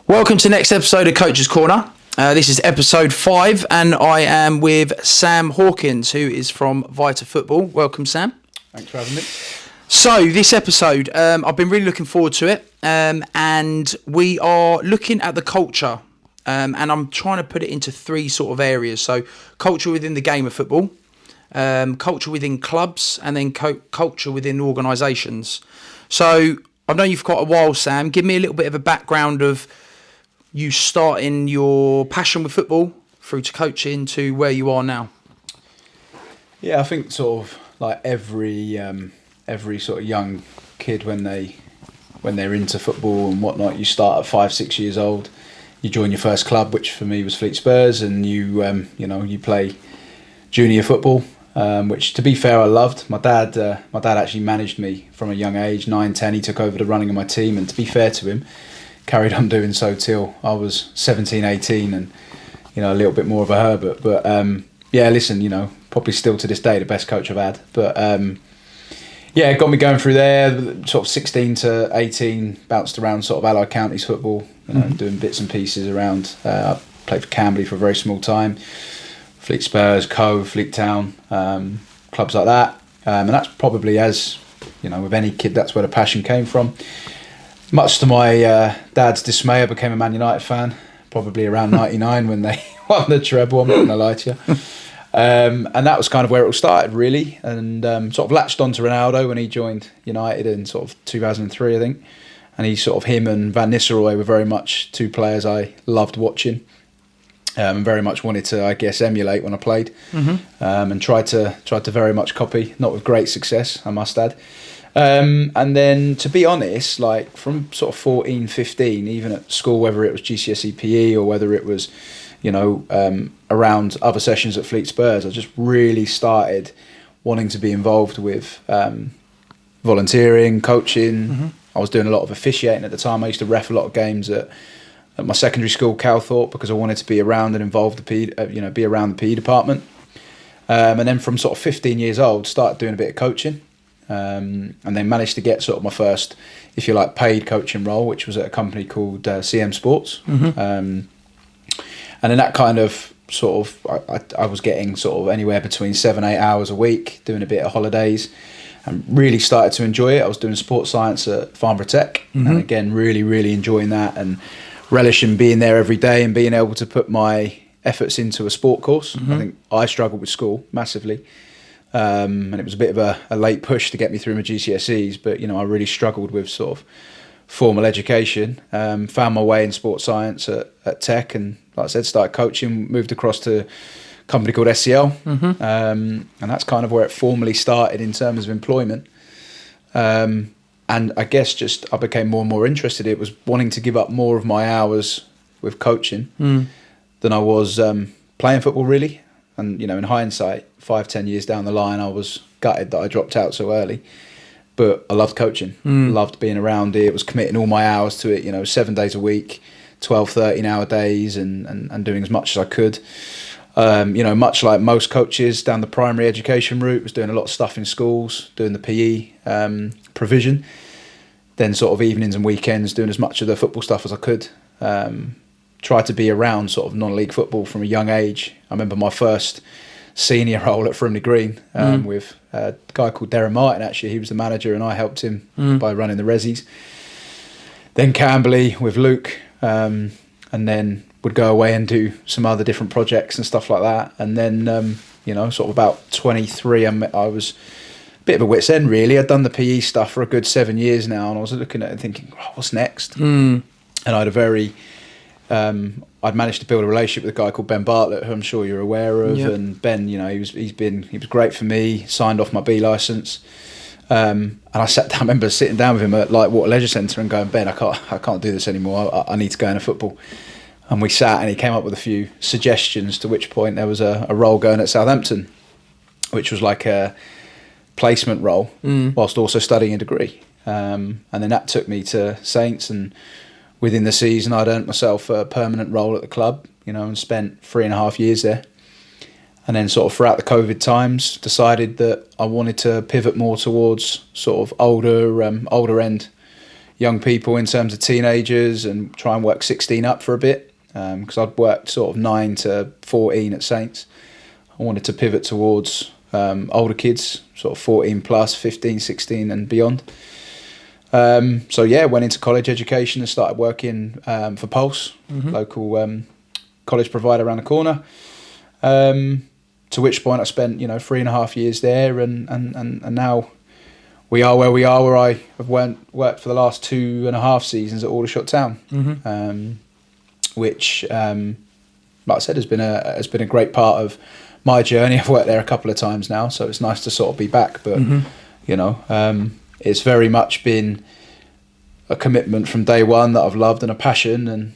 Welcome to the next episode of Coach's Corner. This is episode 5 and I am with Sam Hawkins, who is from Vita Football. Welcome, Sam. Thanks for having me. So this episode, I've been really looking forward to it, and we are looking at the culture, and I'm trying to put it into 3 sort of areas. So culture within the game of football, culture within clubs, and then culture within organisations. So I've known you for quite a while, Sam. Give me a little bit of a background of you starting your passion with football through to coaching to where you are now. Yeah, I think sort of like every sort of young kid when they're into football and whatnot, you start at 5-6 years old. You join your first club, which for me was Fleet Spurs, and you play junior football, which to be fair I loved. My dad actually managed me from a young age, 9, 10. He took over the running of my team, and to be fair to him, carried on doing so till I was 17, 18, and a little bit more of a Herbert. But yeah, listen, probably still to this day the best coach I've had. But yeah, it got me going through there. Sort of 16 to 18, bounced around sort of Allied Counties football, doing bits and pieces around. I played for Camberley for a very small time, Fleet Spurs, Cove, Fleet Town, clubs like that. And that's probably, as with any kid, that's where the passion came from. Much to my dad's dismay, I became a Man United fan, probably around 99 when they won the treble, I'm not going to lie to you. And that was kind of where it all started, really. And sort of latched on to Ronaldo when he joined United in sort of 2003, I think. And him and Van Nistelrooy were very much 2 players I loved watching. And very much wanted to, I guess, emulate when I played. And tried to very much copy, not with great success, I must add. And then, to be honest, like from sort of 14, 15, even at school, whether it was GCSE PE or whether it was, around other sessions at Fleet Spurs, I just really started wanting to be involved with volunteering, coaching. I was doing a lot of officiating at the time. I used to ref a lot of games at my secondary school, Calthorpe, because I wanted to be around and involved be around the PE department. And then from sort of 15 years old, started doing a bit of coaching. And then managed to get sort of my first, if you like, paid coaching role, which was at a company called CM Sports. And then that kind of sort of, I was getting sort of anywhere between 7-8 hours a week, doing a bit of holidays, and really started to enjoy it. I was doing sports science at Farnborough Tech, and again, really, really enjoying that and relishing being there every day and being able to put my efforts into a sport course. I think I struggled with school massively. And it was a bit of a late push to get me through my GCSEs, but I really struggled with sort of formal education. Found my way in sports science at Tech, and like I said, started coaching. Moved across to a company called SCL, and that's kind of where it formally started in terms of employment. And I guess just I became more and more interested. It was wanting to give up more of my hours with coaching than I was playing football, really. And in hindsight, 5-10 years down the line, I was gutted that I dropped out so early. But I loved coaching, loved being around it. Was committing all my hours to it. 7 days a week, 12, 13-hour days, and doing as much as I could. Much like most coaches down the primary education route, was doing a lot of stuff in schools, doing the PE provision. Then sort of evenings and weekends, doing as much of the football stuff as I could. Tried to be around sort of non-league football from a young age. I remember my first senior role at Frimley Green with a guy called Darren Martin. Actually, he was the manager and I helped him by running the Resis. Then Camberley with Luke, and then would go away and do some other different projects and stuff like that. And then, sort of about 23, I was a bit of a wit's end, really. I'd done the PE stuff for a good 7 years now, and I was looking at it thinking, what's next? And I had I'd managed to build a relationship with a guy called Ben Bartlett, who I'm sure you're aware of. Yep. And Ben, he was great for me. Signed off my B licence, and I sat down. I remember sitting down with him at Lightwater Leisure Centre and going, Ben, I can't do this anymore. I need to go into football. And we sat, and he came up with a few suggestions. To which point there was a role going at Southampton, which was like a placement role, whilst also studying a degree. And then that took me to Saints, and within the season, I'd earned myself a permanent role at the club, and spent 3.5 years there. And then sort of throughout the COVID times, decided that I wanted to pivot more towards sort of older end, young people in terms of teenagers and try and work 16 up for a bit, because I'd worked sort of 9 to 14 at Saints. I wanted to pivot towards older kids, sort of 14 plus, 15, 16 and beyond. So yeah, went into college education and started working for Pulse, local college provider around the corner. To which point I spent 3.5 years there, and now we are where we are, where I have worked for the last 2.5 seasons at Aldershot Town, which, like I said, has been a great part of my journey. I've worked there a couple of times now, so it's nice to sort of be back. But it's very much been a commitment from day one that I've loved, and a passion, and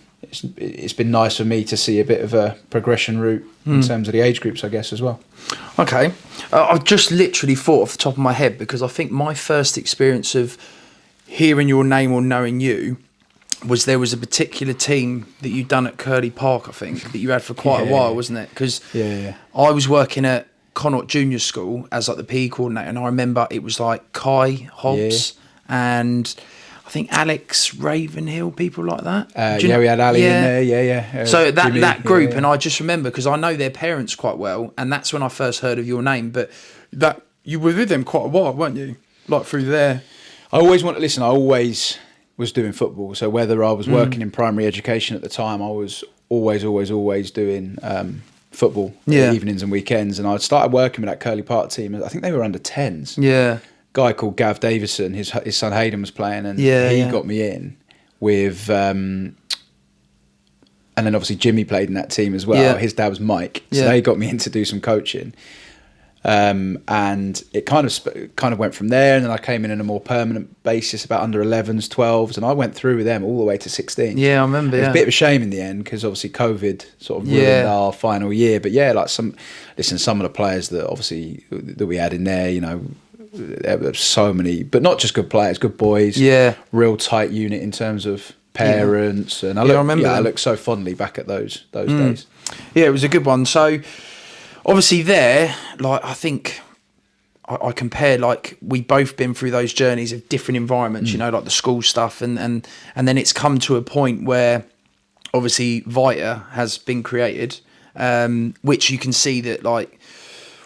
it's been nice for me to see a bit of a progression route in terms of the age groups, I guess, as well. Okay. I've just literally thought off the top of my head, because I think my first experience of hearing your name or knowing you was there was a particular team that you'd done at Curly Park, I think, that you had for quite a while, wasn't it? Because I was working at Connaught Junior School as like the PE coordinator, and I remember it was like Kai Hobbs and I think Alex Ravenhill, people like that. We had Ali in there, So Jimmy, that group, and I just remember, because I know their parents quite well, and that's when I first heard of your name. But that you were with them quite a while, weren't you? Like through there. I always was doing football. So whether I was working in primary education at the time, I was always doing football evenings and weekends. And I started working with that Curly Park team. I think they were under 10s. Yeah. Guy called Gav Davison, his son Hayden was playing, and he got me in with, and then obviously Jimmy played in that team as well. His dad was Mike, so they got me in to do some coaching, and it kind of went from there. And then I came in on a more permanent basis about under 11s, 12s, and I went through with them all the way to 16. Yeah, I remember. It was a bit of a shame in the end, because obviously COVID sort of ruined our final year. But yeah, like some of the players that we had in there, there were so many, but not just good players, good boys. Yeah, real tight unit in terms of parents, and I look so fondly back at those days. Yeah, it was a good one. So obviously there, like I think I compare, like we both been through those journeys of different environments, like the school stuff, and then it's come to a point where obviously Vita has been created, which you can see that like.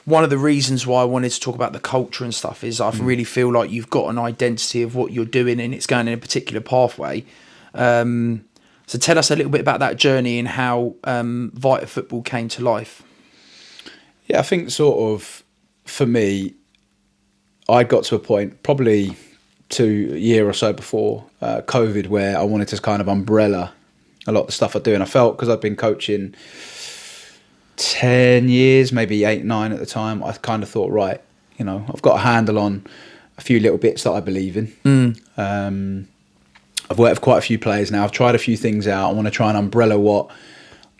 One of the reasons why I wanted to talk about the culture and stuff is I really feel like you've got an identity of what you're doing, and it's going in a particular pathway. So tell us a little bit about that journey and how Vita Football came to life. Yeah, I think sort of for me, I got to a point probably a year or so before COVID where I wanted to kind of umbrella a lot of the stuff I do. And I felt, because I'd been coaching 10 years, maybe 8, 9 at the time, I kind of thought, right, I've got a handle on a few little bits that I believe in. I've worked with quite a few players now. I've tried a few things out. I want to try and umbrella what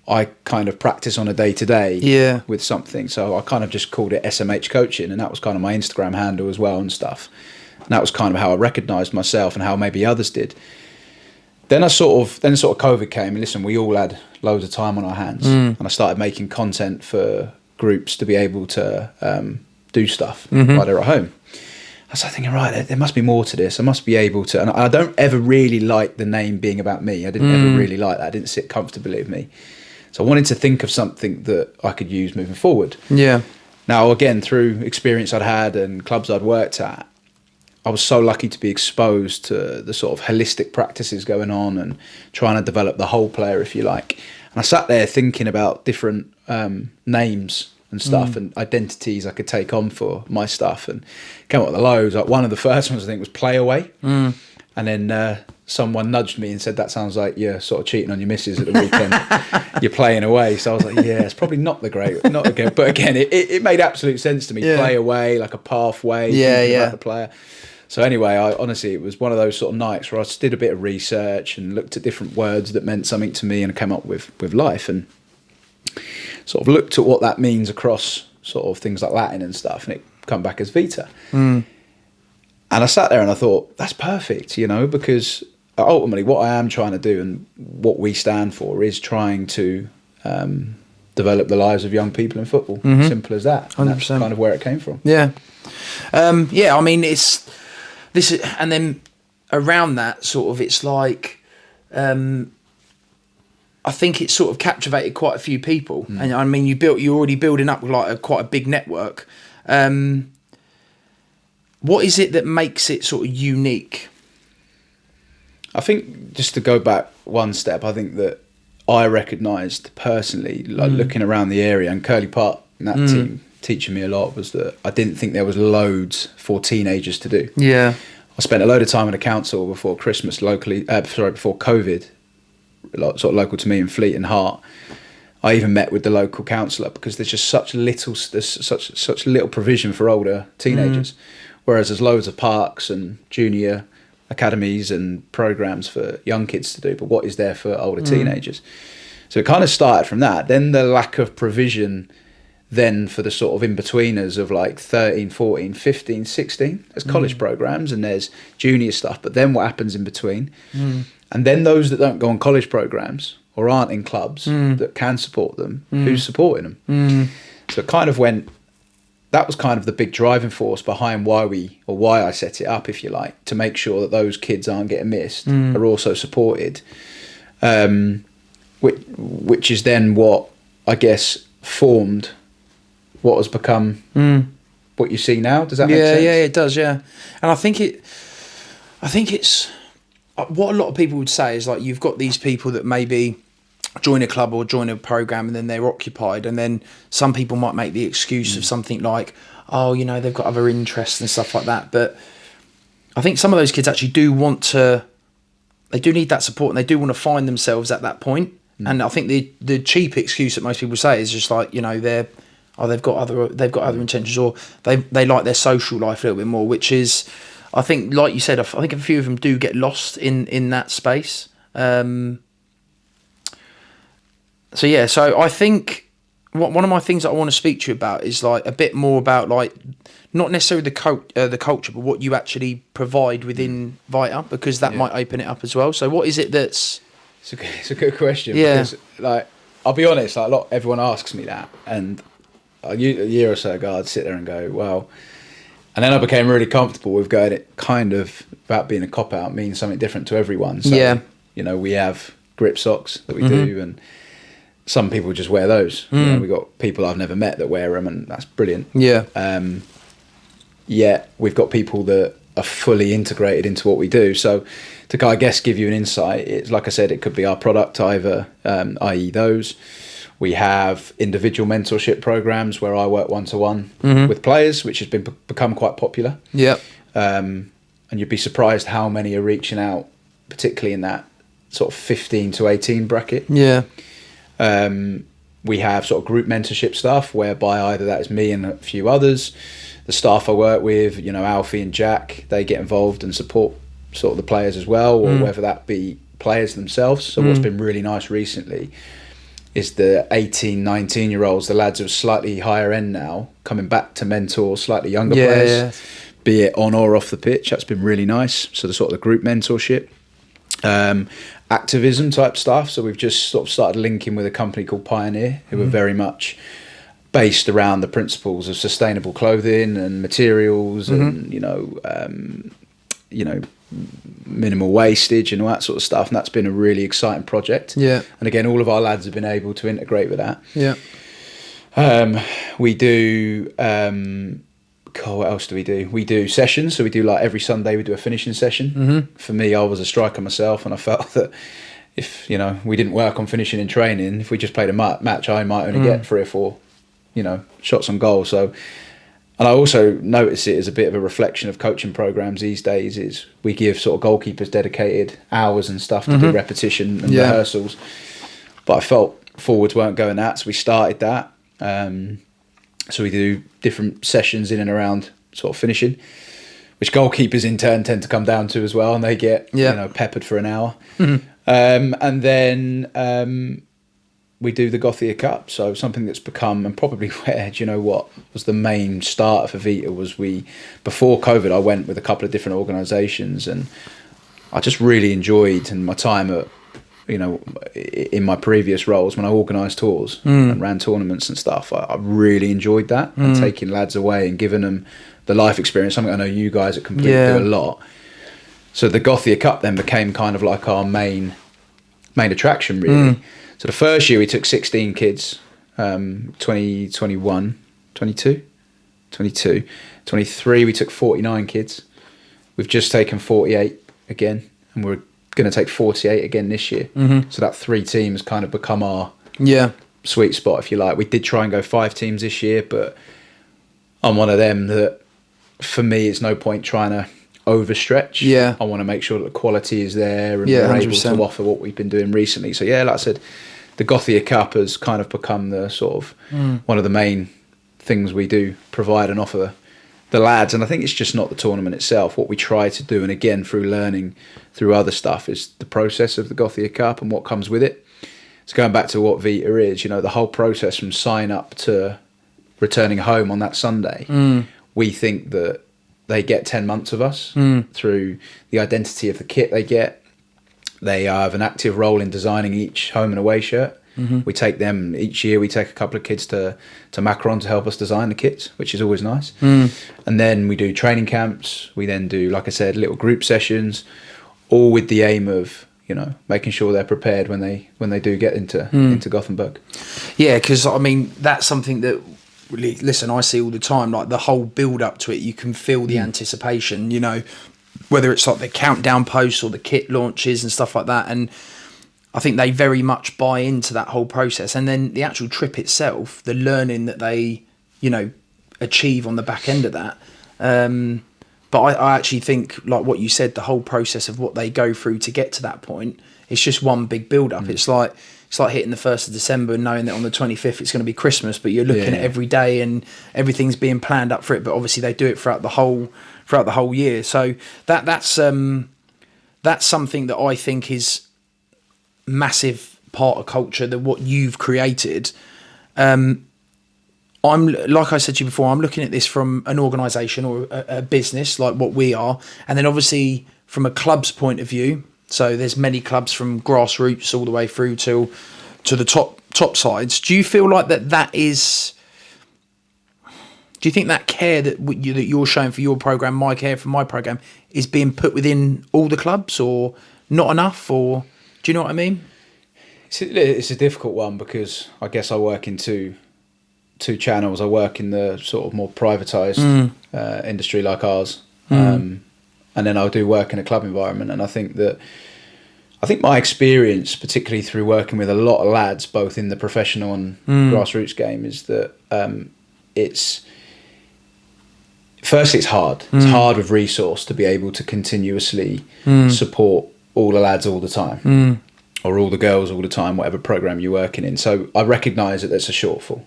I kind of practice on a day-to-day with something. So I kind of just called it SMH Coaching, and that was kind of my Instagram handle as well and stuff. And that was kind of how I recognised myself and how maybe others did. Then sort of COVID came, and listen, we all had loads of time on our hands, and I started making content for groups to be able to do stuff while they're at home. I started thinking, right, there must be more to this. I must be able to, and I don't ever really like the name being about me. I didn't ever really like that. It didn't sit comfortably with me. So I wanted to think of something that I could use moving forward. Yeah. Now, again, through experience I'd had and clubs I'd worked at, I was so lucky to be exposed to the sort of holistic practices going on and trying to develop the whole player, if you like. And I sat there thinking about different names and stuff and identities I could take on for my stuff, and came up with loads. Like one of the first ones I think was Play Away. And then someone nudged me and said, that sounds like you're sort of cheating on your missus at the weekend. You're playing away. So I was like, yeah, it's probably not again. But again, it made absolute sense to me. Yeah. Play away, like a pathway. About the player. So anyway, it was one of those sort of nights where I did a bit of research and looked at different words that meant something to me, and came up with life, and sort of looked at what that means across sort of things like Latin and stuff, and it come back as Vita. And I sat there and I thought, that's perfect, because ultimately what I am trying to do and what we stand for is trying to develop the lives of young people in football. Simple as that. 100%. And that's kind of where it came from. Yeah. I mean, and then around that sort of, it's like, I think it's sort of captivated quite a few people. And I mean, you're already building up like quite a big network. What is it that makes it sort of unique? I think just to go back one step, I think that I recognised personally, like looking around the area, and Curly Park and that team teaching me a lot, was that I didn't think there was loads for teenagers to do. Yeah. I spent a load of time in the council before Christmas locally, before COVID, sort of local to me in Fleet and Hart. I even met with the local councillor because there's just such little provision for older teenagers, whereas there's loads of parks and junior academies and programs for young kids to do, but what is there for older teenagers? So it kind of started from that. Then the lack of provision then for the sort of in-betweeners of like 13, 14, 15, 16. There's college programs and there's junior stuff, but then what happens in between? And then those that don't go on college programs or aren't in clubs that can support them, who's supporting them? So it kind of went, that was kind of the big driving force behind why I set it up, if you like, to make sure that those kids aren't getting missed, are also supported, which is then what I guess formed what has become what you see now. Does that make sense? Yeah, it does. Yeah, and I think it's what a lot of people would say is like, you've got these people that maybe join a club or join a program and then they're occupied, and then some people might make the excuse of something like, oh, you know, they've got other interests and stuff like that. But I think some of those kids actually do they do need that support, and they do want to find themselves at that point. And I think the cheap excuse that most people say is just like, you know, they've got other intentions, or they like their social life a little bit more, which is, I think, like you said, I think a few of them do get lost in that space. So I think one of my things that I want to speak to you about is like a bit more about like not necessarily the culture, but what you actually provide within Vita, because that might open it up as well. So what is it that's... It's a good question. Yeah. Because, like, I'll be honest, like everyone asks me that, and a year or so ago I'd sit there and go, well, and then I became really comfortable with going, it kind of, about being a cop-out, means something different to everyone. So, you know, we have grip socks that we do, and some people just wear those. You know, we've got people I've never met that wear them, and that's brilliant. Yeah. Yet we've got people that are fully integrated into what we do. So to, I guess, give you an insight, it's like I said, it could be our product either, i.e. those. We have individual mentorship programs where I work one-to-one with players, which has become quite popular. Yeah. And you'd be surprised how many are reaching out, particularly in that sort of 15 to 18 bracket. Yeah. We have sort of group mentorship stuff whereby either that is me and a few others. The staff I work with, you know, Alfie and Jack, they get involved and support sort of the players as well, or whether that be players themselves. So what's been really nice recently is the 18, 19-year-olds, the lads who are slightly higher end now, coming back to mentor slightly younger players, be it on or off the pitch. That's been really nice. So the sort of the group mentorship. Activism type stuff. So we've just sort of started linking with a company called Pioneer, who are very much based around the principles of sustainable clothing and materials and, you know, minimal wastage and all that sort of stuff. And that's been a really exciting project. Yeah. And again, all of our lads have been able to integrate with that. Yeah. We do, what else do? We do sessions. So we do like every Sunday, we do a finishing session. For me, I was a striker myself, and I felt that if, you know, we didn't work on finishing in training, if we just played a match, I might only get 3 or 4, you know, shots on goal. So, and I also notice it as a bit of a reflection of coaching programs these days, is we give sort of goalkeepers dedicated hours and stuff to do repetition and rehearsals. But I felt forwards weren't going that, so we started that. So we do different sessions in and around sort of finishing, which goalkeepers in turn tend to come down to as well, and they get you know, peppered for an hour. And then we do the Gothia Cup. So something that's become, and probably where, do you know what was the main starter for Vita, was before COVID, I went with a couple of different organisations, and I just really enjoyed, and my time at, you know, in my previous roles when I organised tours and ran tournaments and stuff, I really enjoyed that, and taking lads away and giving them the life experience, something I know you guys at Complete do a lot. So the Gothia Cup then became kind of like our main attraction, really. So the first year we took 16 kids, 2021, 22, 23 we took 49 kids. We've just taken 48 again, and we're going to take 48 again this year. So that 3 teams kind of become our sweet spot, if you like. We did try and go 5 teams this year, but I'm one of them that, for me, it's no point trying to overstretch. I want to make sure that the quality is there, and we're 100%. Able to offer what we've been doing recently. So like I said, the Gothia Cup has kind of become the sort of one of the main things we do provide and offer the lads. And I think it's just not the tournament itself. What we try to do, and again through learning through other stuff, is the process of the Gothia Cup and what comes with it. So going back to what Vita is, the whole process from sign up to returning home on that Sunday, we think that they get 10 months of us through the identity of the kit they get. They have an active role in designing each home and away shirt. We take them each year. We take a couple of kids to Macron to help us design the kits, which is always nice. And then we do training camps. We then do, like I said, little group sessions, all with the aim of making sure they're prepared when they do get into Gothenburg. Yeah, because I mean that's something that, listen, I see all the time. Like the whole build up to it, you can feel the anticipation. Whether it's like the countdown posts or the kit launches and stuff like that. And I think they very much buy into that whole process. And then the actual trip itself, the learning that they, achieve on the back end of that. But I actually think, like what you said, the whole process of what they go through to get to that point, it's just one big build up. It's like hitting the 1st of December and knowing that on the 25th it's going to be Christmas, but you're looking at every day and everything's being planned up for it. But obviously they do it throughout the whole year. So that's something that I think is massive part of culture, that what you've created. I'm, like I said to you before, I'm looking at this from an organisation or a business like what we are, and then obviously from a club's point of view. So there's many clubs from grassroots all the way through to the top sides. Do you feel like that is? Do you think that care that you're showing for your program, my care for my program, is being put within all the clubs, or not enough, or do you know what I mean? It's a difficult one, because I guess I work in two channels. I work in the sort of more privatised industry like ours, and then I do work in a club environment. And I think my experience, particularly through working with a lot of lads, both in the professional and grassroots game, is that firstly it's hard. It's hard with resource to be able to continuously support all the lads all the time, or all the girls all the time, whatever program you're working in. So I recognise that there's a shortfall.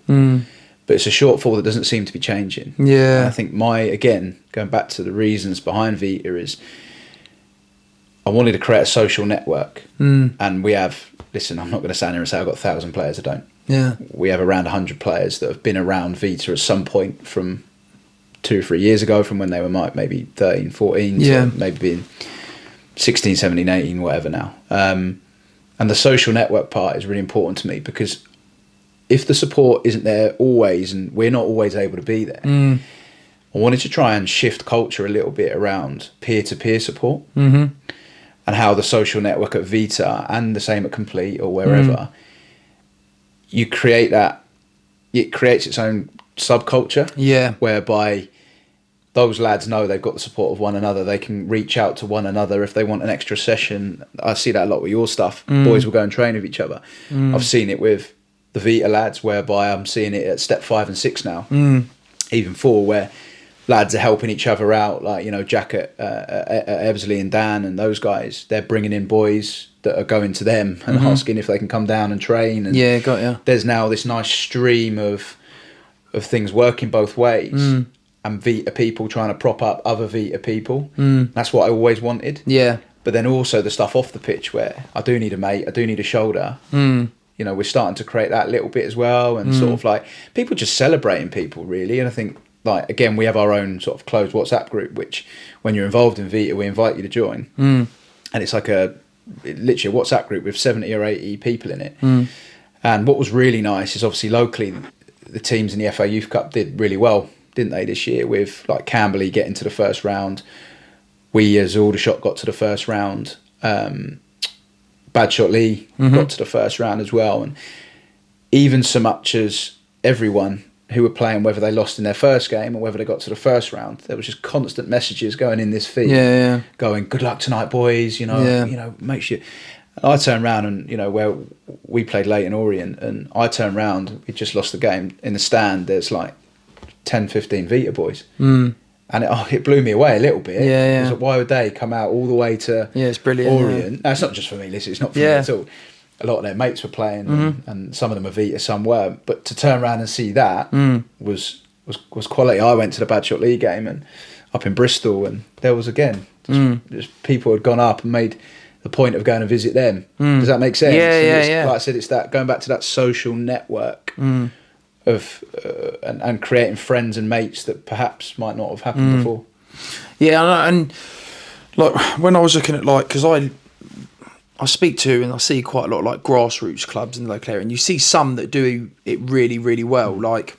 But it's a shortfall that doesn't seem to be changing. And I think going back to the reasons behind Vita, is I wanted to create a social network. And we have, listen, I'm not going to stand here and say I've got 1,000 players. I don't. We have around 100 players that have been around Vita at some point from 2 or 3 years ago, from when they were maybe 13, 14, to maybe being 16, 17, 18, whatever now. And the social network part is really important to me, because if the support isn't there always, and we're not always able to be there, I wanted to try and shift culture a little bit around peer-to-peer support, and how the social network at Vita, and the same at Complete or wherever, you create that, it creates its own subculture, whereby those lads know they've got the support of one another. They can reach out to one another if they want an extra session. I see that a lot with your stuff. Boys will go and train with each other. I've seen it with the Vita lads, whereby I'm seeing it at step 5 and 6 now, even 4, where lads are helping each other out, like Jack at Ebbsfleet and Dan and those guys. They're bringing in boys that are going to them and asking if they can come down and train. And there's now this nice stream of things working both ways, and Vita people trying to prop up other Vita people. That's what I always wanted. But then also the stuff off the pitch, where I do need a mate, I do need a shoulder. We're starting to create that little bit as well, and sort of like people just celebrating people, really. And I think, like, again, we have our own sort of closed WhatsApp group, which when you're involved in Vita, we invite you to join. And it's like literally a WhatsApp group with 70 or 80 people in it. And what was really nice is, obviously locally, the teams in the FA Youth Cup did really well, didn't they, this year, with like Camberley getting to the first round, we as Aldershot got to the first round. Badshot Lee got to the first round as well, and even so much as everyone who were playing, whether they lost in their first game or whether they got to the first round, there was just constant messages going in this feed, going, "Good luck tonight, boys." You know, make sure. And I turned round and where we played Leyton Orient, and I turned round, we just lost the game. In the stand, there's like 10, 15 Vita boys. And it blew me away a little bit. Yeah. Like, why would they come out all the way to it's brilliant, Orient? No, it's not just for me, listen, it's not for me at all. A lot of their mates were playing, and some of them are Vita, some weren't. But to turn around and see that was quality. I went to the Badshot League game and up in Bristol, and there was again just people had gone up and made the point of going to visit them. Does that make sense? Yeah. Like I said, it's that going back to that social network of and creating friends and mates that perhaps might not have happened before. Yeah, and like when I was looking at because I speak to and I see quite a lot of like grassroots clubs in the local area, and you see some that do it really, really well. Like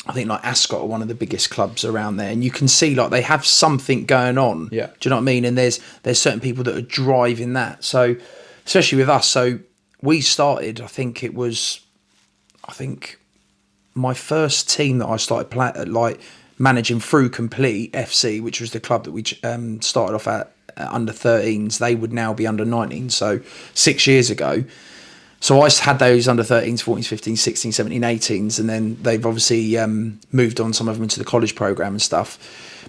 I think like Ascot are one of the biggest clubs around there, and you can see like they have something going on. Yeah. Do you know what I mean? And there's certain people that are driving that. So especially with us, so we started. I think my first team that I started like managing through Complete FC, which was the club that we started off at under 13s. They would now be under 19s, so 6 years ago. So I had those under 13s, 14s, 15s, 16s, 17s, 18s, and then they've obviously moved on, some of them into the college programme and stuff.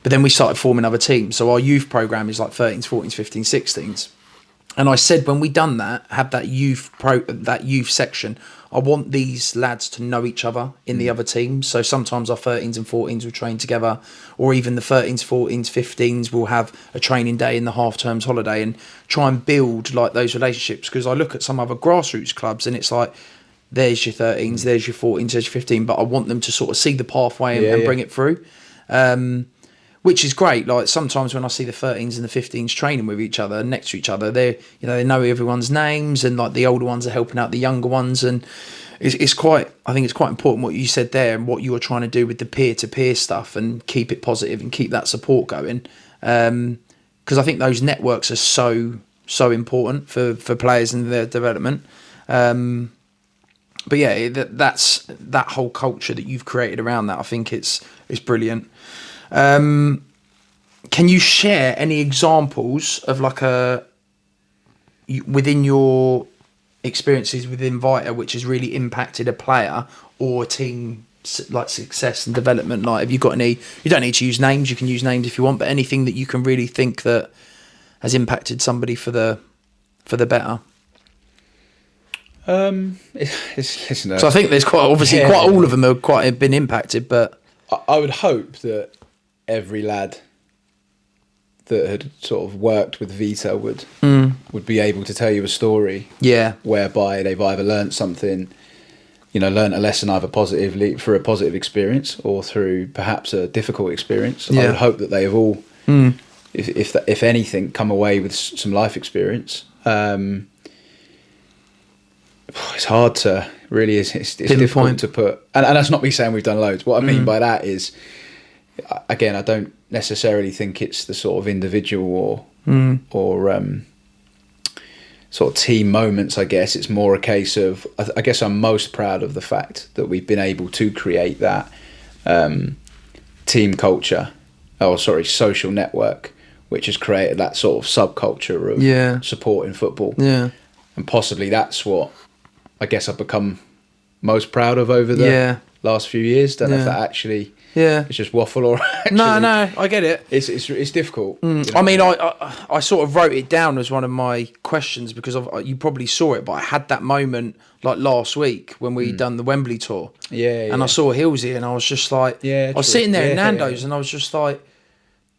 But then we started forming other teams. So our youth programme is like 13s, 14s, 15s, 16s. And I said when we done that, have that youth section, I want these lads to know each other in the other teams. So sometimes our 13s and 14s will train together, or even the 13s, 14s, 15s will have a training day in the half terms holiday, and try and build like those relationships. Because I look at some other grassroots clubs and it's like, there's your 13s, there's your 14s, there's your 15, but I want them to sort of see the pathway and bring it through. Which is great. Like sometimes when I see the 13s and the 15s training with each other, next to each other, they know everyone's names, and like the older ones are helping out the younger ones, and I think it's quite important what you said there and what you were trying to do with the peer-to-peer stuff, and keep it positive and keep that support going. Because I think those networks are so important for players and their development. But yeah, that's that whole culture that you've created around that. I think it's brilliant. Can you share any examples of like within your experiences within Vita, which has really impacted a player or a team like success and development? Like, have you got any? You don't need to use names. You can use names if you want, but anything that you can really think that has impacted somebody for the better. Listen, so I think there's quite all of them have been impacted, but I would hope that every lad that had sort of worked with Vita would be able to tell you a story, whereby they've either learnt something, learnt a lesson either positively through a positive experience or through perhaps a difficult experience. I would hope that they have all, if anything, come away with some life experience. It's hard to really, it's difficult to put, and that's not me saying we've done loads. What I mean by that is, again, I don't necessarily think it's the sort of individual or sort of team moments. I guess it's more a case of, I guess I'm most proud of the fact that we've been able to create that team culture, social network, which has created that sort of subculture of support in football. Yeah, and possibly that's what I guess I've become most proud of over the last few years. Don't know if that actually it's just waffle or actually, no, I get it. It's difficult. I mean, I sort of wrote it down as one of my questions because you probably saw it, but I had that moment like last week when we done the Wembley tour. And I saw Hillsy and I was just like, I was sitting there in Nando's and I was just like,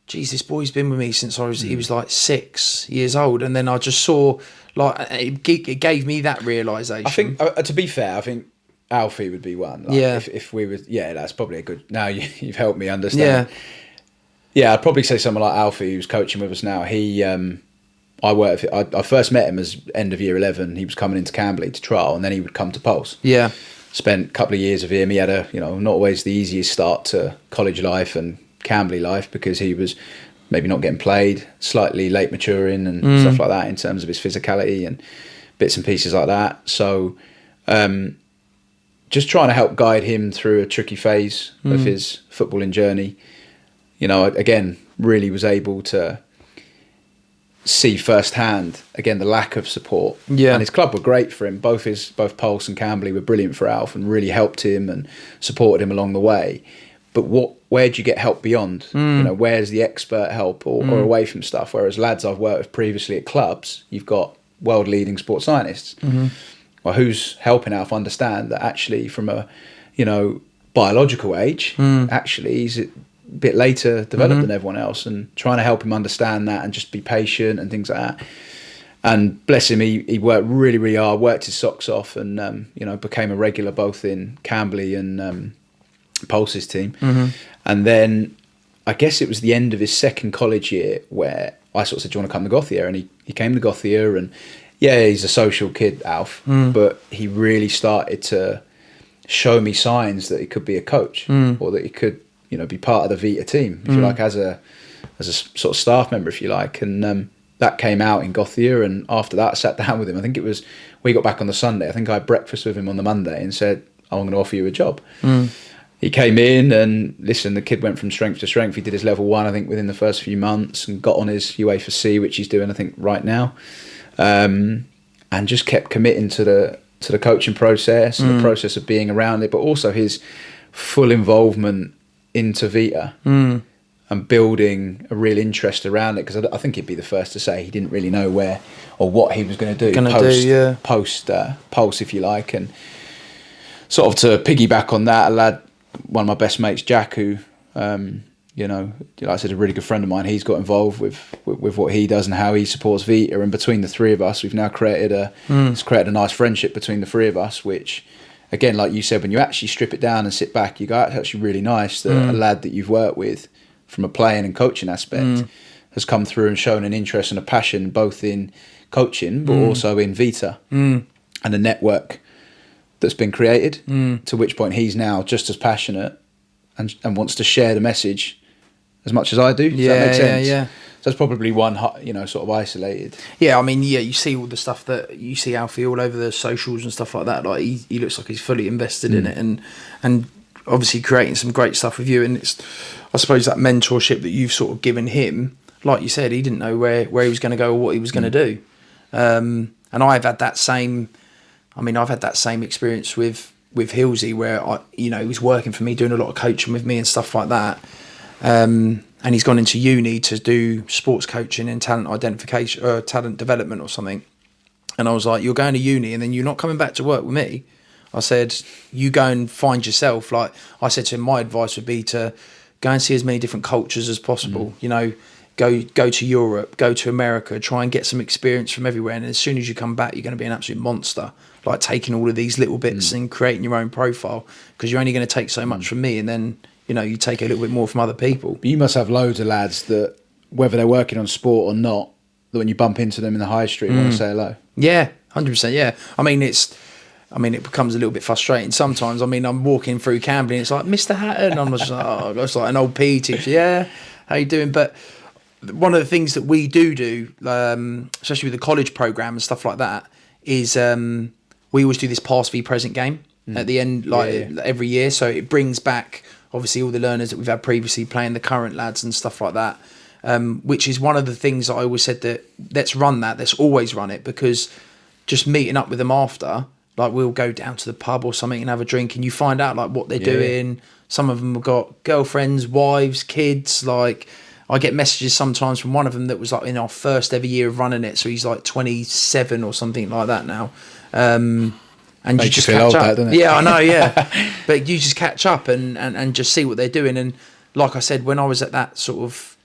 geez, this boy's been with me since he was like 6 years old. And then I just saw, like, it gave me that realisation. I think, to be fair, I think Alfie would be one. Like, if we were, that's probably a good, now you've helped me understand. Yeah, I'd probably say someone like Alfie, who's coaching with us now. He, I first met him as end of year 11. He was coming into Camberley to trial, and then he would come to Pulse. Yeah. Spent a couple of years with him. He had not always the easiest start to college life and Camberley life, because he was maybe not getting played, slightly late maturing and stuff like that in terms of his physicality and bits and pieces like that. So just trying to help guide him through a tricky phase of his footballing journey. You know, again, really was able to see firsthand, again, the lack of support. Yeah. And his club were great for him. Both Pulse and Camberley were brilliant for Alf and really helped him and supported him along the way. But where do you get help beyond? You know, where's the expert help or away from stuff? Whereas lads I've worked with previously at clubs, you've got world-leading sports scientists. Well, who's helping Alf understand that actually from a, you know, biological age, actually he's a bit later developed than everyone else, and trying to help him understand that and just be patient and things like that. And bless him, he worked really, really hard, worked his socks off, and you know, became a regular both in Camberley and Pulse's team. And then I guess it was the end of his second college year where I sort of said, do you want to come to Gothia? And he came to Gothia, and yeah, he's a social kid, Alf, but he really started to show me signs that he could be a coach or that he could, you know, be part of the Vita team, if you like, as a sort of staff member, if you like. And that came out in Gothia, and after that I sat down with him. I think it was, we got back on the Sunday. I think I had breakfast with him on the Monday and said, I'm going to offer you a job. He came in and listen, the kid went from strength to strength. He did his level 1, I think, within the first few months, and got on his UEFA C, which he's doing, I think, right now. And just kept committing to the coaching process and the process of being around it, but also his full involvement into Vita and building a real interest around it. Because I think he'd be the first to say he didn't really know where or what he was going to do post Pulse, if you like. And sort of to piggyback on that, a lad, one of my best mates, Jack, who you know, like I said, a really good friend of mine, he's got involved with what he does and how he supports Vita. And between the three of us, we've now created a nice friendship between the three of us, which, again, like you said, when you actually strip it down and sit back, you go, it's actually really nice that a lad that you've worked with from a playing and coaching aspect has come through and shown an interest and a passion both in coaching but also in Vita and the network that's been created, to which point he's now just as passionate and wants to share the message as much as I do. Does that make sense? Yeah. So that's probably one, you know, sort of isolated. Yeah, I mean, yeah, you see all the stuff that you see Alfie all over the socials and stuff like that. Like he looks like he's fully invested in it, and obviously creating some great stuff with you. And it's, I suppose, that mentorship that you've sort of given him. Like you said, he didn't know where he was going to go or what he was going to do. And I've had that same. I mean, I've had that same experience with Hilsey, where he was working for me, doing a lot of coaching with me and stuff like that. And he's gone into uni to do sports coaching and talent identification or talent development or something. And I was like, you're going to uni and then you're not coming back to work with me. I said, you go and find yourself. Like I said to him, my advice would be to go and see as many different cultures as possible. You know, go to Europe, go to America, try and get some experience from everywhere. And as soon as you come back, you're going to be an absolute monster. Like taking all of these little bits and creating your own profile, because you're only going to take so much from me, and then, you know, you take a little bit more from other people. But you must have loads of lads that, whether they're working on sport or not, that when you bump into them in the high street, want to say hello. Yeah, 100%. Yeah, I mean, it becomes a little bit frustrating sometimes. I mean, I'm walking through Camberley and it's like, Mr. Hatton, and I'm just like, oh, it's like an old PE teacher. Yeah, how you doing? But one of the things that we do, especially with the college program and stuff like that, is we always do this past v present game at the end, every year. So it brings back obviously all the learners that we've had previously playing the current lads and stuff like that, which is one of the things that I always said, that let's always run it, because just meeting up with them after, like we'll go down to the pub or something and have a drink, and you find out like what they're doing. Some of them have got girlfriends, wives, kids. Like I get messages sometimes from one of them that was like in our first ever year of running it, so he's like 27 or something like that now. And you just catch up. Doesn't it? Yeah, I know. Yeah, but you just catch up and just see what they're doing. And like I said, when I was at that sort of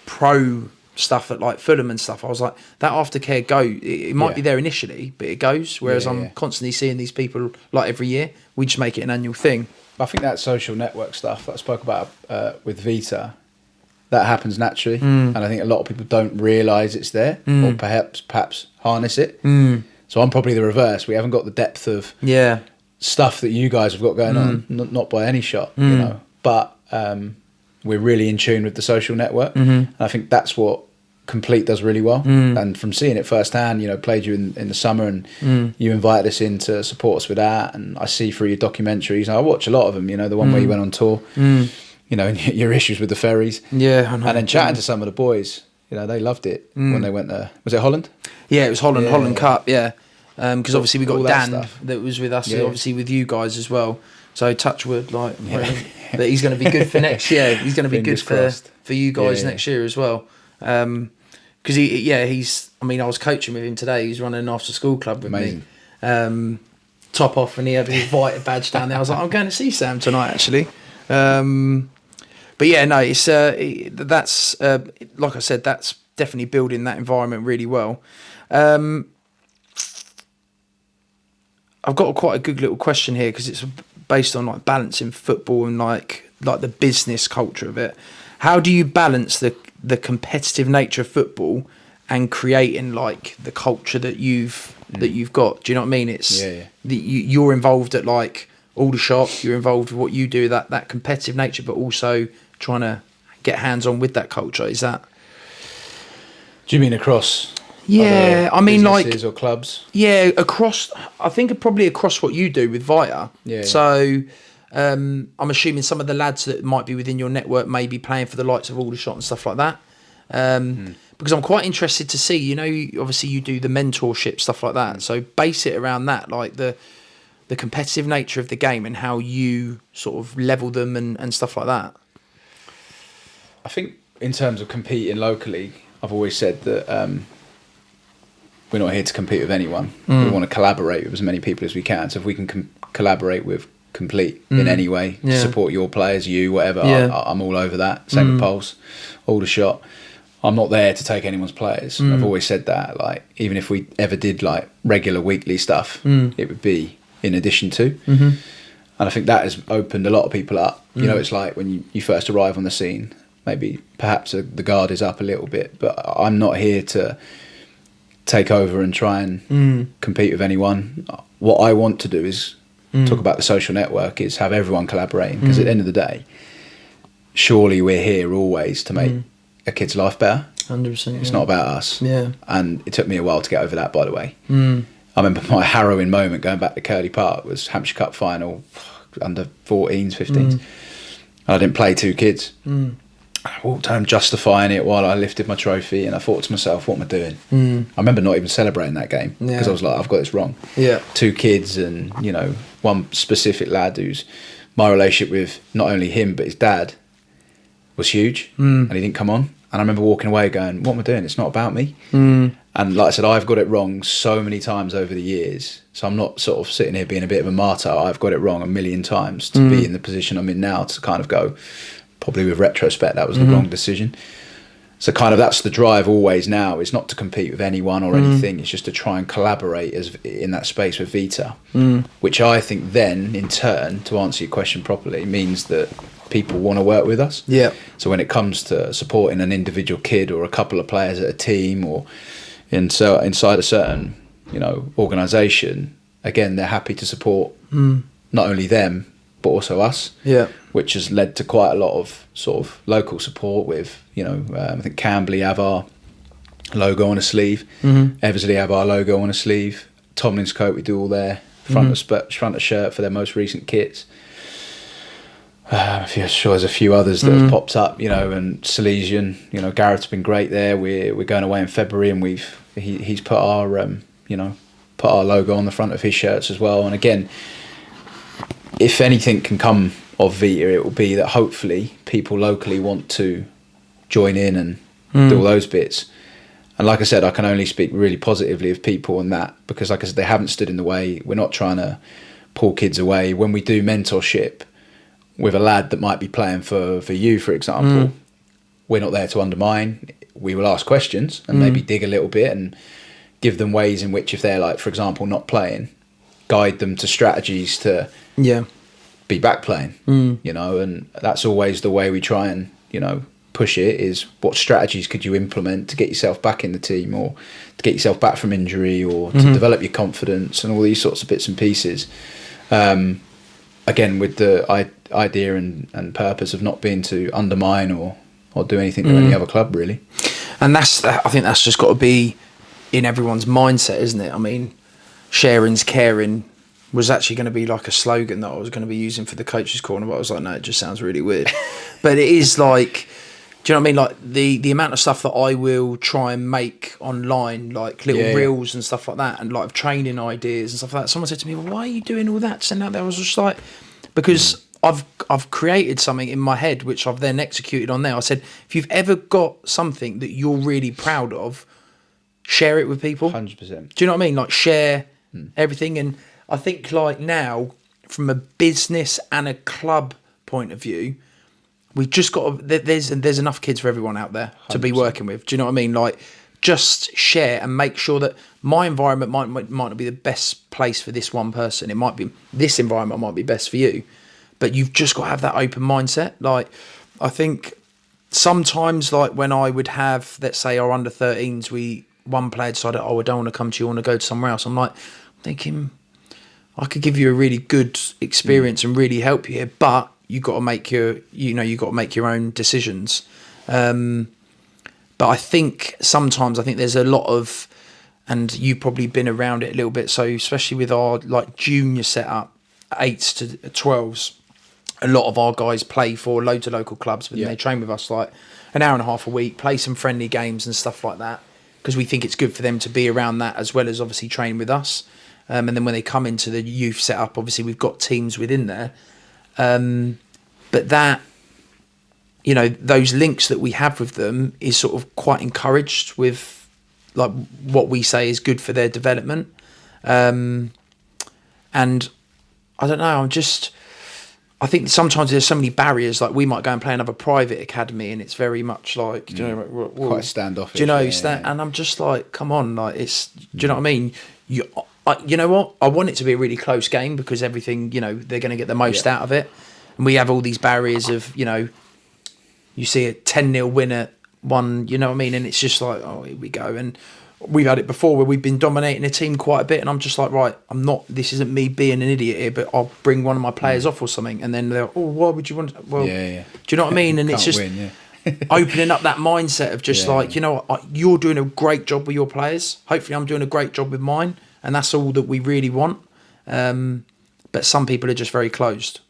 pro stuff at like Fulham and stuff, I was like, that aftercare it might be there initially, but it goes. Whereas I'm constantly seeing these people like every year. We just make it an annual thing. I think that social network stuff that I spoke about with Vita, that happens naturally, and I think a lot of people don't realise it's there, or perhaps harness it. So I'm probably the reverse. We haven't got the depth of stuff that you guys have got going on, not by any shot, you know. But we're really in tune with the social network. And I think that's what Complete does really well. And from seeing it firsthand, played you in the summer, and you invited us in to support us with that. And I see through your documentaries, and I watch a lot of them, the one where you went on tour, and your issues with the ferries. Yeah, I know. And then chatting to some of the boys, they loved it when they went there. Was it Holland? Yeah, it was Holland Cup, yeah. Because obviously we got Dan that was with us, obviously with you guys as well. So touch wood, that he's going to be good for next year. He's going to be good for you guys next year as well. Because he's. I mean, I was coaching with him today. He's running an after school club with me. Top off, and he had his Vita badge down there. I was like, I'm going to see Sam tonight, actually. But yeah, no, it's that's like I said, that's definitely building that environment really well. I've got quite a good little question here because it's based on like balancing football and like the business culture of it. How do you balance the competitive nature of football and creating like the culture that you've got? Do you know what I mean? It's you're involved at like Aldershot, you're involved with what you do, that competitive nature, but also trying to get hands on with that culture. Is that? Do you mean across? Yeah, I mean like or clubs. Yeah, across. I think probably across what you do with Vita. Yeah. So. I'm assuming some of the lads that might be within your network may be playing for the likes of Aldershot and stuff like that. Because I'm quite interested to see, obviously you do the mentorship, stuff like that. So base it around that, like the competitive nature of the game and how you sort of level them and stuff like that. I think in terms of competing locally, I've always said that we're not here to compete with anyone. We want to collaborate with as many people as we can. So if we can collaborate with Complete in any way, support your players, whatever, I'm all over that. Same with Pulse, Aldershot. I'm not there to take anyone's players. I've always said that, like, even if we ever did like regular weekly stuff, it would be in addition to. And I think that has opened a lot of people up. It's like when you first arrive on the scene, maybe perhaps the guard is up a little bit, but I'm not here to take over and try and compete with anyone. What I want to do is talk about the social network, is have everyone collaborating, because at the end of the day, surely we're here always to make a kid's life better. 100%. It's not about us. Yeah. And it took me a while to get over that, by the way. I remember my harrowing moment going back to Curly Park was Hampshire Cup final, under 14s, 15s. And I didn't play 2 kids. I walked home justifying it while I lifted my trophy, and I thought to myself, what am I doing? I remember not even celebrating that game because I was like, I've got this wrong. 2 kids and, one specific lad who's my relationship with not only him but his dad was huge, and he didn't come on. And I remember walking away going, what am I doing? It's not about me. And like I said, I've got it wrong so many times over the years. So I'm not sort of sitting here being a bit of a martyr. I've got it wrong a million times to be in the position I'm in now, to kind of go, probably with retrospect, that was the wrong decision. So kind of that's the drive always now, is not to compete with anyone or anything. It's just to try and collaborate in that space with Vita, which I think then, in turn, to answer your question properly, means that people want to work with us. Yeah. So when it comes to supporting an individual kid or a couple of players at a team, or inside a certain, organisation, again, they're happy to support not only them, but also us. Yeah. Which has led to quite a lot of sort of local support with, I think Camberley have our logo on a sleeve, Eversley have our logo on a sleeve, Tomlin's Coat, we do all their front of shirt for their most recent kits. I'm sure there's a few others that have popped up, and Silesian, Gareth's been great there. We're going away in February, and he's put our put our logo on the front of his shirts as well. And again, if anything can come of Vita, it will be that hopefully people locally want to join in and do all those bits. And like I said, I can only speak really positively of people and that, because like I said, they haven't stood in the way. We're not trying to pull kids away. When we do mentorship with a lad that might be playing for you, for example, we're not there to undermine. We will ask questions and maybe dig a little bit and give them ways in which, if they're like, for example, not playing, guide them to strategies to be back playing, and that's always the way we try and, push it, is what strategies could you implement to get yourself back in the team, or to get yourself back from injury, or to develop your confidence, and all these sorts of bits and pieces. Again, with idea and purpose of not being to undermine or do anything to any other club, really. And I think that's just got to be in everyone's mindset, isn't it? I mean, sharing's caring was actually going to be like a slogan that I was going to be using for the coaches' corner, but I was like, no, it just sounds really weird. But it is like, do you know what I mean? Like the amount of stuff that I will try and make online, like little reels and stuff like that, and like training ideas and stuff like that. Someone said to me, well, why are you doing all that? Send out there. I was just like, because I've created something in my head which I've then executed on there. I said, if you've ever got something that you're really proud of, share it with people. 100%. Do you know what I mean? Like share everything. And I think like now, from a business and a club point of view, we've just got to, there's enough kids for everyone out there to 100%. Be working with. Do you know what I mean? Like just share and make sure that my environment might not be the best place for this one person. It might be, this environment might be best for you, but you've just got to have that open mindset. Like I think sometimes, like when I would have, let's say our under 13s, one player decided, I don't want to come to you, I want to go to somewhere else. I'm like thinking, I could give you a really good experience and really help you here, but you got to make your own decisions. But I think sometimes there's a lot of, and you've probably been around it a little bit. So especially with our like junior setup, 8s to 12s, a lot of our guys play for loads of local clubs, but they train with us like an hour and a half a week, play some friendly games and stuff like that, because we think it's good for them to be around that as well as obviously train with us. And then when they come into the youth setup, obviously we've got teams within there. But that, those links that we have with them is sort of quite encouraged with like what we say is good for their development. And I don't know, I think sometimes there's so many barriers. Like we might go and play another private academy, and it's very much like, quite standoffish. Do you know? And I'm just like, come on, like it's. Do you know what I mean? You know what? I want it to be a really close game because everything, they're going to get the most out of it, and we have all these barriers of, you see a 10-0 win at one, you know what I mean, and it's just like, oh, here we go. And we've had it before where we've been dominating a team quite a bit, and I'm just like, right, this isn't me being an idiot here, but I'll bring one of my players off or something, and then they're like, oh, why would you want to? Well, do you know what I mean? And it's just opening up that mindset of just you're doing a great job with your players. Hopefully I'm doing a great job with mine, and that's all that we really want. But some people are just very closed,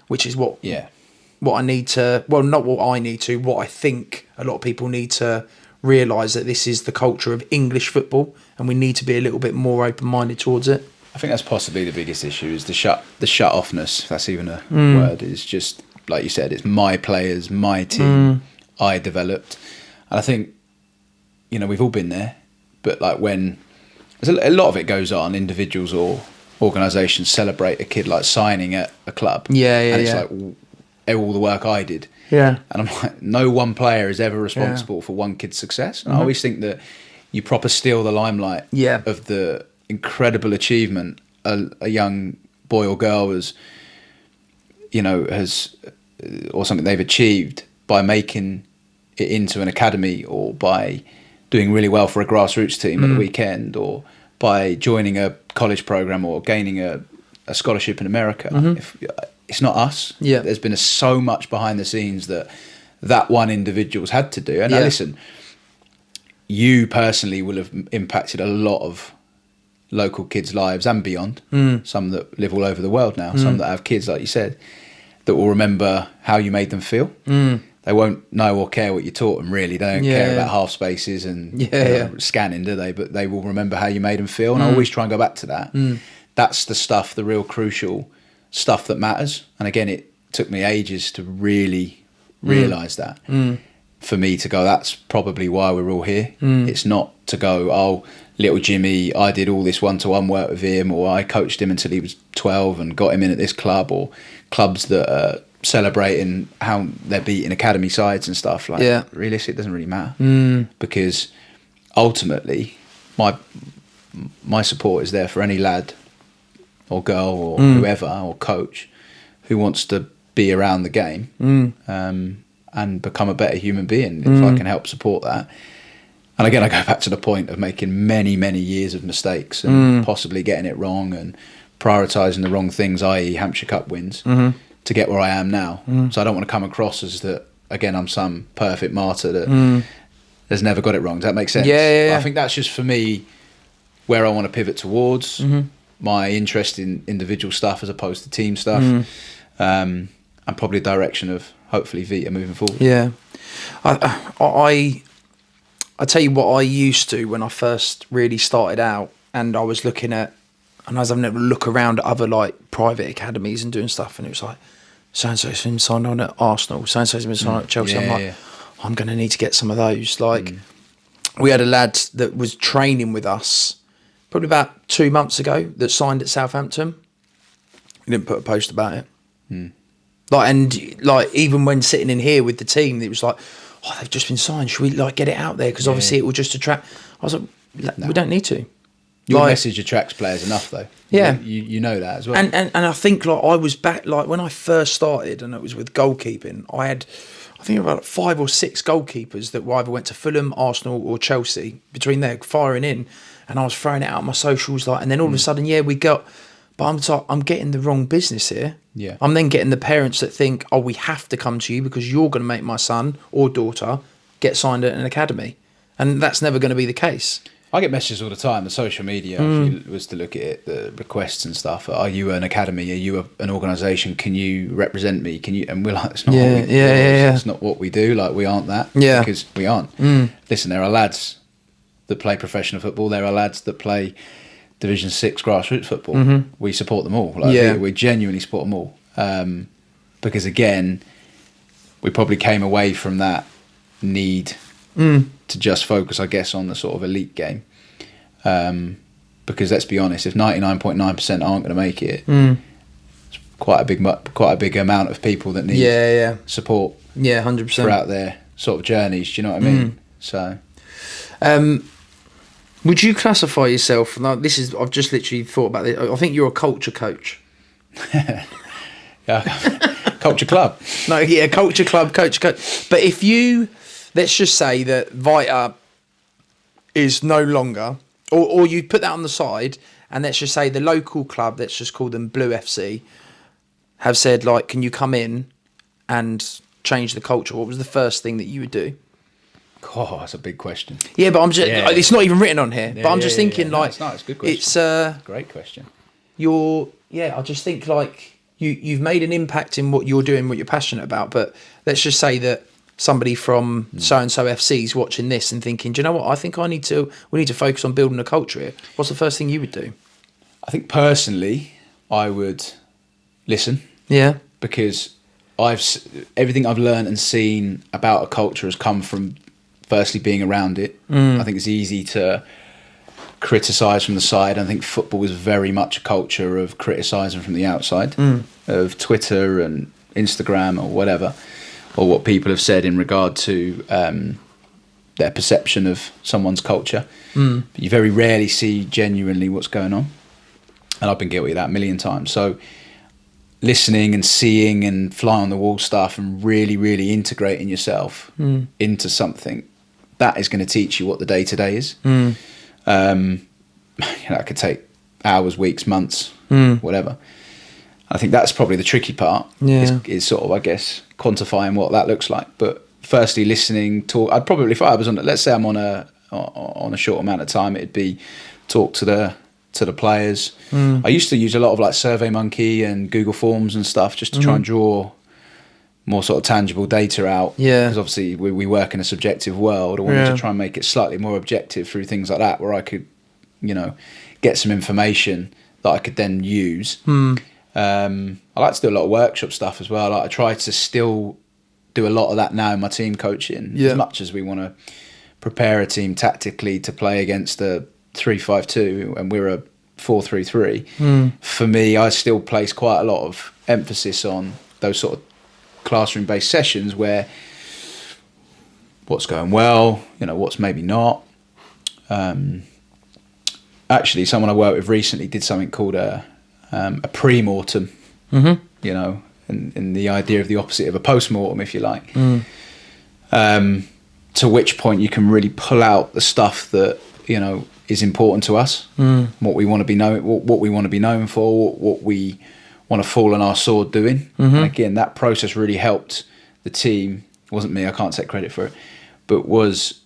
which is what I need to, well, not what I need to, what I think a lot of people need to realise, that this is the culture of English football and we need to be a little bit more open-minded towards it. I think that's possibly the biggest issue, is the shut-offness, if that's even a word. Is just, like you said, it's my players, my team, I developed. And I think, we've all been there, but like when, a lot of it goes on, individuals or organisations celebrate a kid like signing at a club. And it's like all the work I did. And I'm like, no one player is ever responsible for one kid's success. And I always think that you proper steal the limelight of the incredible achievement a young boy or girl has or something they've achieved by making it into an academy, or by doing really well for a grassroots team at the weekend, or by joining a college program or gaining a scholarship in America. If it's not us, there's been so much behind the scenes that one individual's had to do. And now listen, you personally will have impacted a lot of local kids' lives and beyond. Some that live all over the world now, some that have kids, like you said, that will remember how you made them feel. They won't know or care what you taught them, really. They don't care about half spaces and scanning, do they? But they will remember how you made them feel. And I always try and go back to that. That's the stuff, the real crucial stuff that matters. And again, it took me ages to really realise that. For me to go, that's probably why we're all here. It's not to go, oh, little Jimmy, I did all this one-to-one work with him, or I coached him until he was 12 and got him in at this club, or clubs that are celebrating how they're beating academy sides and stuff. Like, realistically, it doesn't really matter. Because ultimately, my support is there for any lad or girl or whoever, or coach, who wants to be around the game and become a better human being, if I can help support that. And again, I go back to the point of making many, many years of mistakes and possibly getting it wrong and prioritising the wrong things, i.e. Hampshire Cup wins, to get where I am now. So I don't want to come across as that, again, I'm some perfect martyr that has never got it wrong. Does that make sense? Yeah. I think that's just for me where I want to pivot towards, my interest in individual stuff as opposed to team stuff, and probably direction of hopefully Vita moving forward. Yeah. I tell you what I used to when I first really started out, and I was looking at, and I was having a look around at other like private academies and doing stuff, and it was like, so-and-so's been signed on at Arsenal, so-and-so's been signed on at Chelsea. I'm like, I'm going to need to get some of those. Like, we had a lad that was training with us probably about 2 months ago that signed at Southampton. He didn't put a post about it. Like, and like, even when sitting in here with the team, it was like, oh, they've just been signed. Should we like get it out there? Because obviously it will just attract. I was like, we don't need to. Your like, message attracts players enough, though. Yeah, you know that as well. And I think like I was back like when I first started, and it was with goalkeeping. I think about 5 or 6 goalkeepers that either went to Fulham, Arsenal, or Chelsea. Between there, firing in, and I was throwing it out on my socials, like, and then all of a sudden, we got. But I'm getting the wrong business here. Yeah. I'm then getting the parents that think, oh, we have to come to you because you're going to make my son or daughter get signed at an academy, and that's never going to be the case. I get messages all the time. The social media, if you was to look at it, the requests and stuff. Are you an academy? Are you an organisation? Can you represent me? Can you? And we're like, it's not what we do. It's not what we do. Like, we aren't that. Yeah. Because we aren't. Listen, there are lads that play professional football. There are lads that play Division 6 grassroots football. We support them all. Like, we genuinely support them all. Because again, we probably came away from that need to just focus, I guess, on the sort of elite game. Because let's be honest, if 99.9% aren't going to make it, it's quite a big amount of people that need support. 100% throughout their sort of journeys. Do you know what I mean? So, would you classify yourself? Now, I've just literally thought about this. I think you're a culture coach. Culture club. No, culture club, culture coach. But if you, let's just say that Vita is no longer, or you put that on the side, and let's just say the local club, let's just call them Blue FC, have said, like, can you come in and change the culture? What was the first thing that you would do? Oh, that's a big question. Yeah, but I'm just, it's not even written on here, but I'm just thinking, like, it's a good question. It's a great question. I just think, like, you've made an impact in what you're doing, what you're passionate about, but let's just say that somebody from so-and-so FC is watching this and thinking, do you know what, I think we need to focus on building a culture here. What's the first thing you would do? I think personally, I would listen. Yeah. Because everything I've learned and seen about a culture has come from firstly being around it. I think it's easy to criticise from the side. I think football is very much a culture of criticising from the outside, of Twitter and Instagram or whatever, or what people have said in regard to their perception of someone's culture. But you very rarely see genuinely what's going on. And I've been guilty of that a million times. So listening and seeing and fly on the wall stuff and really, really integrating yourself into something, that is going to teach you what the day-to-day is. That could take hours, weeks, months, whatever. I think that's probably the tricky part, is sort of, I guess, quantifying what that looks like. But firstly, listening, talk. I'd probably, if I was on, let's say I'm on a short amount of time, it'd be talk to the players. I used to use a lot of like SurveyMonkey and Google Forms and stuff just to try and draw more sort of tangible data out. Yeah. Because obviously we work in a subjective world. I wanted to try and make it slightly more objective through things like that, where I could, get some information that I could then use. I like to do a lot of workshop stuff as well. I try to still do a lot of that now in my team coaching. As much as we want to prepare a team tactically to play against a 3-5-2 and we're a 4-3-3. For me, I still place quite a lot of emphasis on those sort of classroom-based sessions where what's going well, what's maybe not. Actually, someone I worked with recently did something called a pre-mortem, and the idea of the opposite of a post-mortem, if you like. To which point you can really pull out the stuff that is important to us, what we want to be known, what we want to be known for, what we want to fall on our sword doing. And again, that process really helped the team. It wasn't me, I can't take credit for it, but was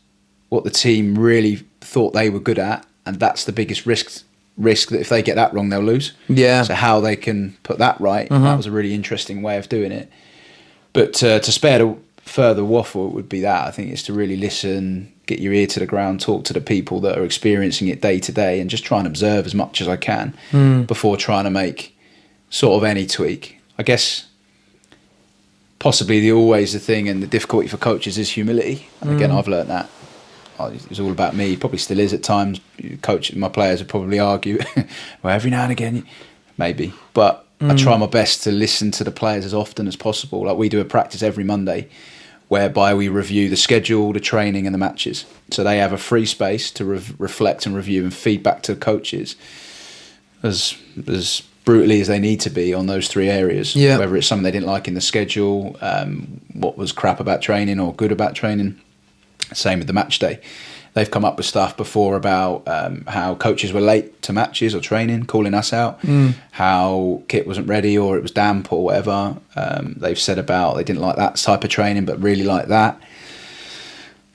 what the team really thought they were good at, and that's the biggest risk that if they get that wrong, they'll lose. Yeah. So how they can put that right, that was a really interesting way of doing it. But to spare the further waffle, it would be that. I think it's to really listen, get your ear to the ground, talk to the people that are experiencing it day to day, and just try and observe as much as I can before trying to make sort of any tweak. I guess possibly always the thing and the difficulty for coaches is humility. And again, I've learned that. It was all about me. Probably still is at times. My players would probably argue. Well, every now and again, maybe. But I try my best to listen to the players as often as possible. Like we do a practice every Monday whereby we review the schedule, the training and the matches. So they have a free space to reflect and review and feedback to coaches as brutally as they need to be on those three areas. Yeah. Whether it's something they didn't like in the schedule, what was crap about training or good about training. Same with the match day. They've come up with stuff before about how coaches were late to matches or training, calling us out, how kit wasn't ready or it was damp or whatever. They've said about they didn't like that type of training but really like that.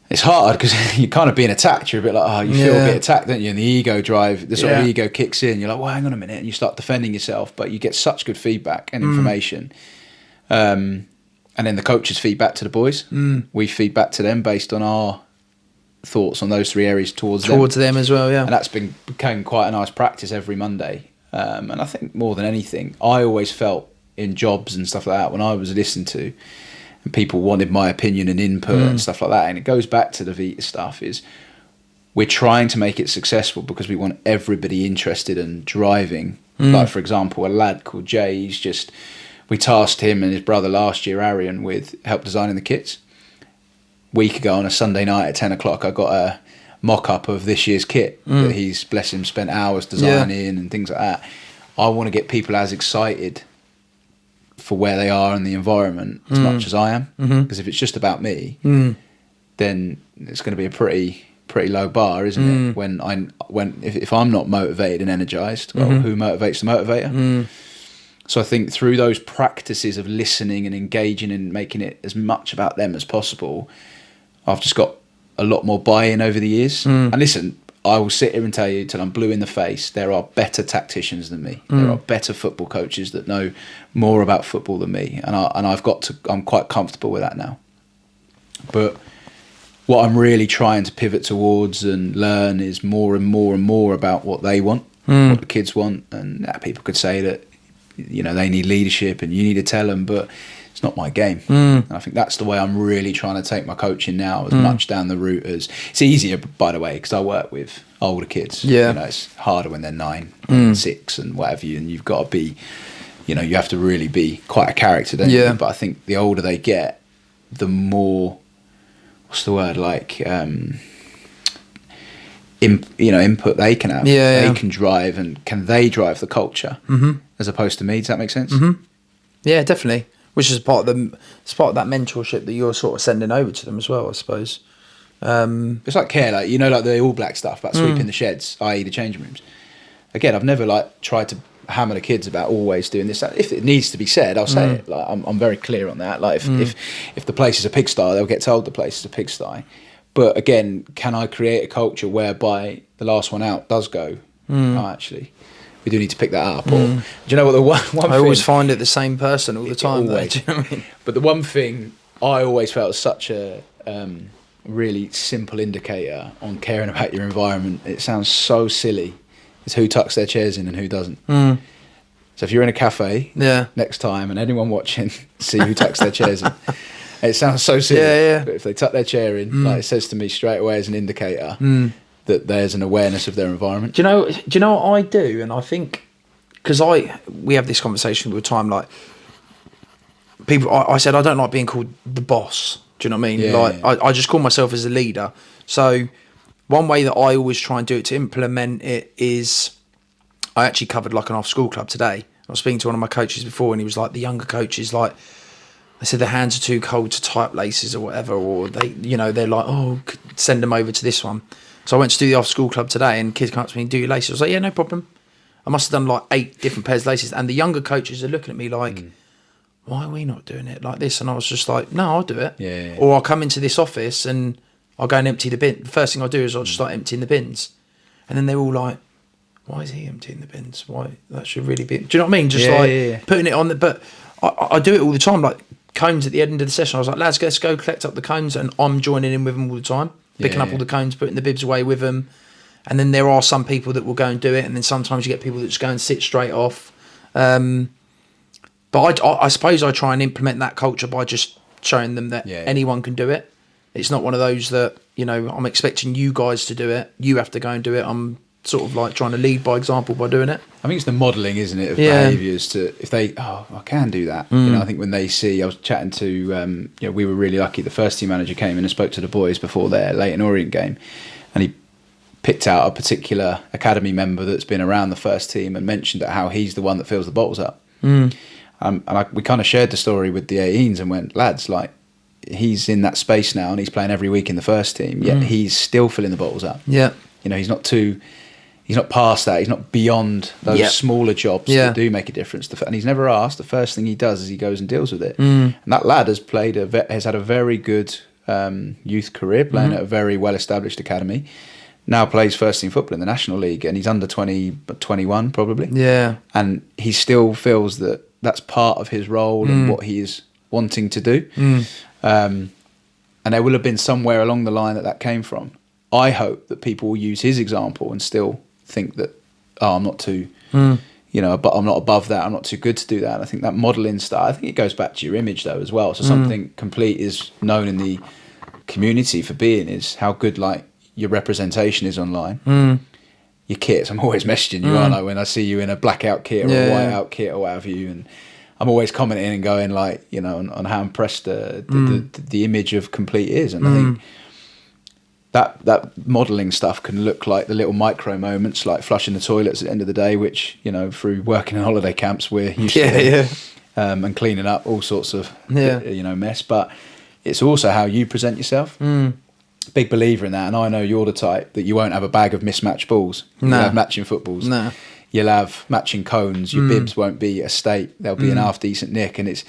It's hard because you're kind of being attacked. You're a bit like, you feel a bit attacked, don't you? And the ego drive, the sort of ego kicks in. You're like, well, hang on a minute. And you start defending yourself, but you get such good feedback and information. And then the coaches feed back to the boys. We feed back to them based on our thoughts on those three areas towards them as well, yeah. And that's became quite a nice practice every Monday. And I think more than anything, I always felt in jobs and stuff like that when I was listened to and people wanted my opinion and input and stuff like that. And it goes back to the Vita stuff is we're trying to make it successful because we want everybody interested and driving. Like, for example, a lad called Jay, we tasked him and his brother last year, Arian, with help designing the kits. Week ago on a Sunday night at 10 o'clock, I got a mock-up of this year's kit that he's, bless him, spent hours designing and things like that. I want to get people as excited for where they are in the environment as much as I am. Because if it's just about me, then it's going to be a pretty low bar, isn't it? If I'm not motivated and energised, well, who motivates the motivator? So I think through those practices of listening and engaging and making it as much about them as possible, I've just got a lot more buy-in over the years. And listen, I will sit here and tell you till I'm blue in the face, there are better tacticians than me. There are better football coaches that know more about football than me. And I'm quite comfortable with that now. But what I'm really trying to pivot towards and learn is more and more and more about what they want, what the kids want. And people could say that, they need leadership and you need to tell them, but it's not my game. I think that's the way I'm really trying to take my coaching now, as much down the route as... It's easier, by the way, because I work with older kids. Yeah. It's harder when they're 9 and 6 and whatever, and you've got to be... you have to really be quite a character, don't you? But I think the older they get, the more... What's the word? Like... input they can have. They can drive, and can they drive the culture as opposed to me? Does that make sense? Yeah, definitely. Which is part of that mentorship that you're sort of sending over to them as well, I suppose. It's like care, like the All Black stuff about sweeping the sheds, i.e. the changing rooms. Again, I've never tried to hammer the kids about always doing this. If it needs to be said, I'll say it. Like I'm very clear on that. Like if the place is a pigsty, they'll get told the place is a pigsty. But again, can I create a culture whereby the last one out does go, oh, actually, we do need to pick that up? Or, do you know what the one thing... I always find it the same person all the time. Always. Do you know what I mean? But the one thing I always felt was such a really simple indicator on caring about your environment, it sounds so silly, is who tucks their chairs in and who doesn't. So if you're in a cafe next time and anyone watching, see who tucks their chairs in. It sounds so silly, but if they tuck their chair in, like it says to me straight away as an indicator that there's an awareness of their environment. Do you know what I do? And I think, because we have this conversation all the time, like, people, I said I don't like being called the boss. Do you know what I mean? I just call myself as a leader. So one way that I always try and do it to implement it is, I actually covered like an off-school club today. I was speaking to one of my coaches before, and he was like, the younger coaches, like, they said their hands are too cold to type laces or whatever, or they're like, oh, send them over to this one. So I went to do the off-school club today, and kids come up to me and do your laces. I was like, yeah, no problem. I must have done like 8 different pairs of laces, and the younger coaches are looking at me like, why are we not doing it like this? And I was just like, no, I'll do it. Yeah. Or I'll come into this office and I'll go and empty the bin. The first thing I'll do is I'll just start emptying the bins. And then they're all like, why is he emptying the bins? Why? That should really be... Do you know what I mean? Just putting it on the... But I do it all the time, like cones at the end of the session. I was like, lads, let's go collect up the cones, and I'm joining in with them all the time, picking up all the cones, putting the bibs away with them. And then there are some people that will go and do it, and then sometimes you get people that just go and sit straight off. But I suppose I try and implement that culture by just showing them that anyone can do it. It's not one of those that, you know, I'm expecting you guys to do it. You have to go and do it. I'm sort of like trying to lead by example by doing it. I think it's the modelling, isn't it, of behaviours to, if they, I can do that. You know, I think when they see, I was chatting to, you know, we were really lucky. The first team manager came in and spoke to the boys before their Leyton Orient game, and he picked out a particular academy member that's been around the first team and mentioned that how he's the one that fills the bottles up. And we kind of shared the story with the 18s and went, lads, like, he's in that space now and he's playing every week in the first team, yet he's still filling the bottles up. Yeah. You know, he's not past that. He's not beyond those smaller jobs that do make a difference. And he's never asked. The first thing he does is he goes and deals with it. And that lad has had a very good youth career, playing at a very well-established academy. Now plays first team football in the National League, and he's under 20, 21 probably. Yeah. And he still feels that that's part of his role and what he is wanting to do. And there will have been somewhere along the line that came from. I hope that people will use his example and still think that, I'm not too, you know, but I'm not above that. I'm not too good to do that. And I think that modelling stuff, I think it goes back to your image though as well. So something complete is known in the community for being is how good like your representation is online. Your kits, I'm always messaging you, aren't I, when I see you in a blackout kit or a whiteout kit or what have you. And I'm always commenting and going like, you know, on how impressed the image of complete is. And I think that modelling stuff can look like the little micro moments, like flushing the toilets at the end of the day, which, you know, through working in holiday camps we're used to, and cleaning up all sorts of, you know, mess. But it's also how you present yourself. Big believer in that, and I know you're the type that you won't have a bag of mismatched balls. You'll have matching footballs. You'll have matching cones. Your bibs won't be a state. They'll be an half decent nick, and it's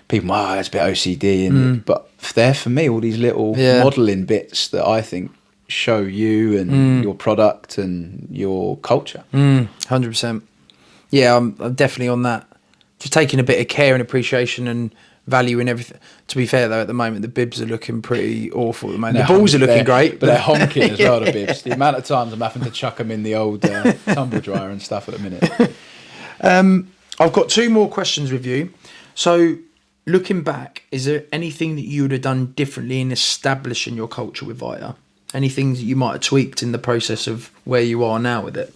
people. Oh, it's a bit OCD, and but they're for me all these little modelling bits that I think show you and your product and your culture. 100%. Yeah, I'm definitely on that. Just taking a bit of care and appreciation and value in everything. To be fair though, at the moment the bibs are looking pretty awful at the moment. The balls are looking great, but they're honking as well, the bibs. The amount of times I'm having to chuck them in the old tumble dryer and stuff at the minute. I've got 2 more questions with you. So looking back, is there anything that you would have done differently in establishing your culture with Vita? Any things that you might have tweaked in the process of where you are now with it?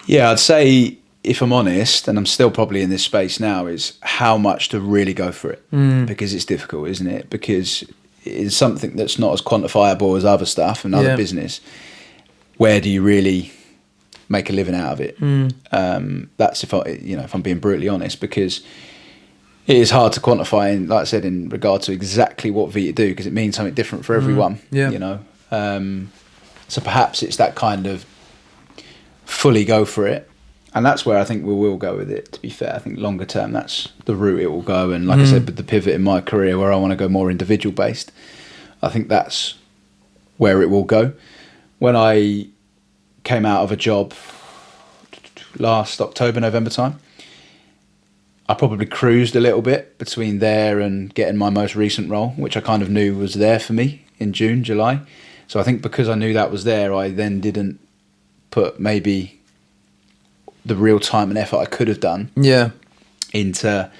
Yeah, I'd say, if I'm honest, and I'm still probably in this space now, is how much to really go for it. Because it's difficult, isn't it? Because it's something that's not as quantifiable as other stuff and other business. Where do you really make a living out of it? That's if I'm being brutally honest, because it is hard to quantify, and like I said, in regard to exactly what Vita do, because it means something different for everyone. You know, so perhaps it's that kind of fully go for it. And that's where I think we will go with it, to be fair. I think longer term, that's the route it will go. And like I said, with the pivot in my career where I want to go more individual based, I think that's where it will go. When I came out of a job last October, November time, I probably cruised a little bit between there and getting my most recent role, which I kind of knew was there for me in June, July. So I think because I knew that was there, I then didn't put maybe the real time and effort I could have done into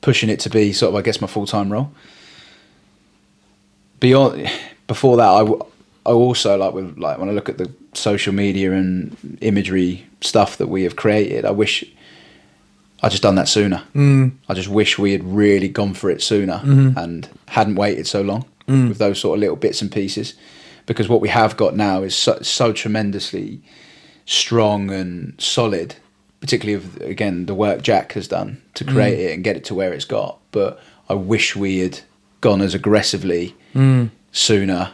pushing it to be sort of, I guess, my full-time role. Before that, I also when I look at the social media and imagery stuff that we have created, I wish I'd just done that sooner. I just wish we had really gone for it sooner and hadn't waited so long with those sort of little bits and pieces, because what we have got now is so tremendously strong and solid, particularly of, again, the work Jack has done to create it and get it to where it's got. But I wish we had gone as aggressively sooner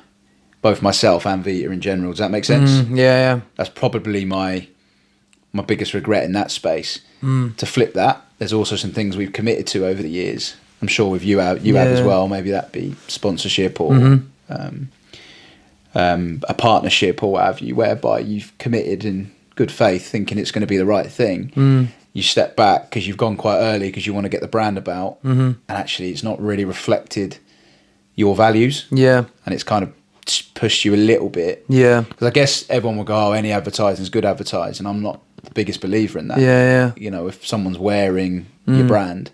both myself and Vita in general. Does that make sense? Yeah. That's probably my biggest regret in that space. To flip that, there's also some things we've committed to over the years. I'm sure with you have as well. Maybe that be sponsorship or a partnership or what have you, whereby you've committed in good faith, thinking it's going to be the right thing. You step back because you've gone quite early because you want to get the brand about, and actually it's not really reflected your values. Yeah, and it's kind of pushed you a little bit. Yeah, because I guess everyone will go, "Oh, any advertising is good advertising." I'm not the biggest believer in that. Yeah. You know, if someone's wearing your brand,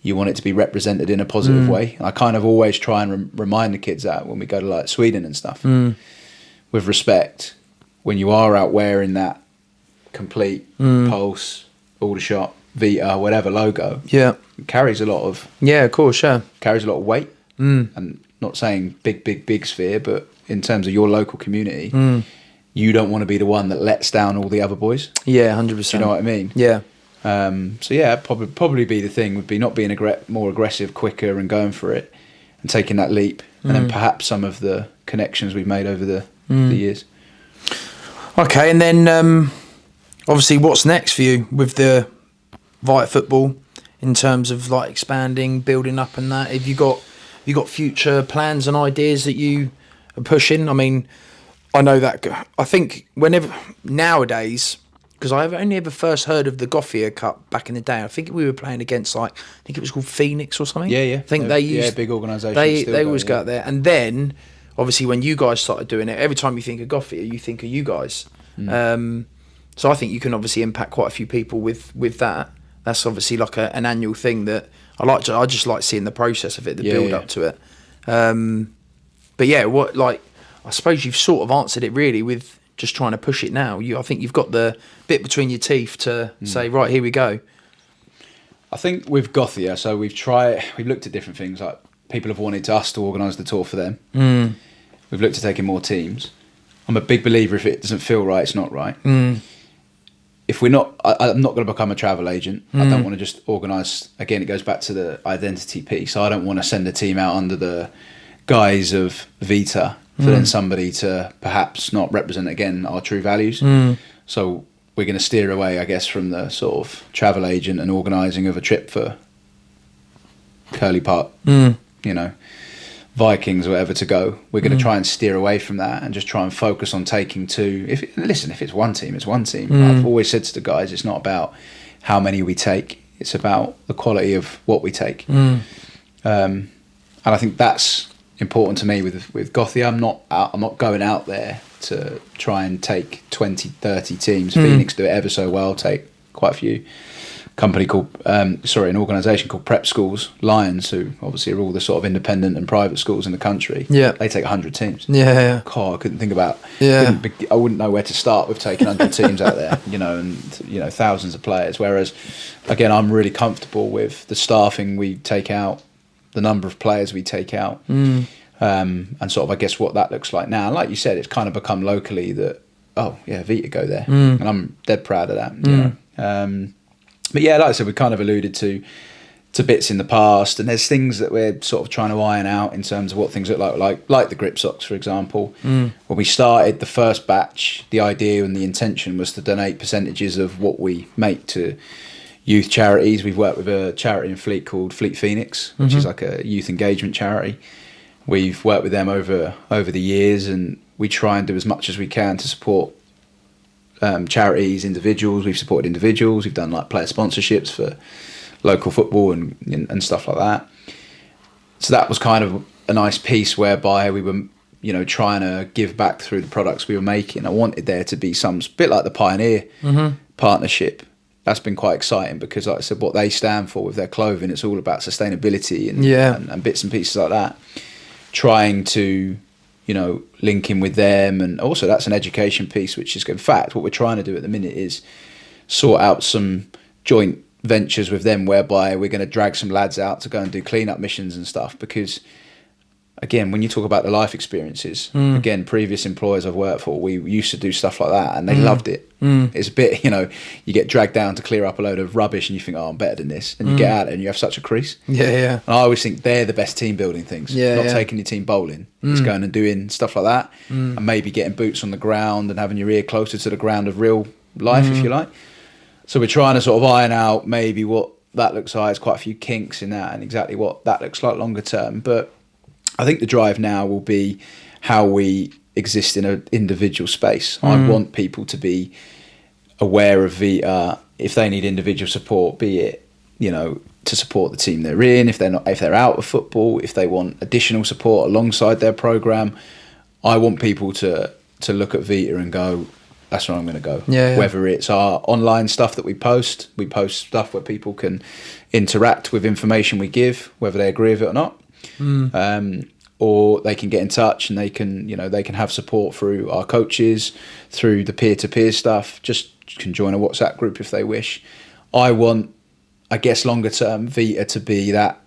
you want it to be represented in a positive way. And I kind of always try and remind the kids that when we go to like Sweden and stuff, with respect, when you are out wearing that complete Pulse, Aldershot, Vita, whatever logo, it carries a lot of carries a lot of weight. And not saying big sphere, but in terms of your local community, you don't want to be the one that lets down all the other boys. Yeah, 100%. Do you know what I mean? Yeah. So yeah, probably be the thing would be not being more aggressive, quicker, and going for it, and taking that leap, and then perhaps some of the connections we've made over the years. Okay, and then obviously, what's next for you with the Vita Football in terms of like expanding, building up, and that? Have you got future plans and ideas that you are pushing? I mean, I know that I think whenever nowadays. Because I've only ever first heard of the Gothia Cup back in the day. I think we were playing against I think it was called Phoenix or something. Yeah. I think they used big organisation. They always go out there, and then obviously when you guys started doing it, every time you think of Gothia, you think of you guys. So I think you can obviously impact quite a few people with that. That's obviously like an annual thing that I just like seeing the process of it, the build up to it. But yeah, I suppose you've sort of answered it really with just trying to push it now. I think you've got the bit between your teeth to say, right, here we go. I think with Gothia, so we've looked at different things. Like people have wanted us to organise the tour for them. We've looked at taking more teams. I'm a big believer if it doesn't feel right, it's not right. If we're not, I'm not going to become a travel agent. I don't want to just organise. Again, it goes back to the identity piece. I don't want to send a team out under the guise of Vita for then somebody to perhaps not represent, again, our true values. So we're going to steer away, I guess, from the sort of travel agent and organising of a trip for Curly Park, Vikings or whatever to go. We're going to try and steer away from that and just try and focus on taking two. If it's one team, it's one team. I've always said to the guys, it's not about how many we take. It's about the quality of what we take. And I think that's important to me with Gothia. I'm not going out there to try and take 20, 30 teams. Phoenix do it ever so well, take quite a few. An organisation called Prep Schools, Lions, who obviously are all the sort of independent and private schools in the country. Yeah. They take 100 teams. Yeah. God, I couldn't think about. Yeah. I wouldn't know where to start with taking 100 teams out there, and thousands of players. Whereas, again, I'm really comfortable with the staffing we take out, the number of players we take out, and sort of, I guess, what that looks like now. And like you said, it's kind of become locally that, Vita go there. And I'm dead proud of that, But yeah, like I said, we kind of alluded to bits in the past, and there's things that we're sort of trying to iron out in terms of what things look like the grip socks, for example. When we started the first batch, the idea and the intention was to donate percentages of what we make to youth charities. We've worked with a charity in Fleet called Fleet Phoenix, which is like a youth engagement charity. We've worked with them over the years, and we try and do as much as we can to support charities, individuals. We've supported individuals. We've done like player sponsorships for local football and stuff like that. So that was kind of a nice piece whereby we were, trying to give back through the products we were making. I wanted there to be some bit like the Pioneer partnership. That's been quite exciting because, like I said, what they stand for with their clothing, it's all about sustainability and bits and pieces like that. Trying to link in with them, and also that's an education piece, which is, in fact, what we're trying to do at the minute is sort out some joint ventures with them whereby we're going to drag some lads out to go and do clean-up missions and stuff, because again, when you talk about the life experiences, again, previous employers I've worked for, we used to do stuff like that and they loved it. It's a bit, you know, you get dragged down to clear up a load of rubbish and you think, oh, I'm better than this. And you get out and you have such a crease. Yeah. And I always think they're the best team building things. Not taking your team bowling. It's going and doing stuff like that and maybe getting boots on the ground and having your ear closer to the ground of real life, if you like. So we're trying to sort of iron out maybe what that looks like. There's quite a few kinks in that and exactly what that looks like longer term. But I think the drive now will be how we exist in an individual space. I want people to be aware of Vita if they need individual support, be it, you know, to support the team they're in, if they're out of football, if they want additional support alongside their program. I want people to look at Vita and go, that's where I'm going to go. Whether it's our online stuff that we post stuff where people can interact with information we give, whether they agree with it or not. Or they can get in touch and they can have support through our coaches, through the peer-to-peer stuff. Just can join a WhatsApp group if they wish. I want, I guess, longer term Vita to be that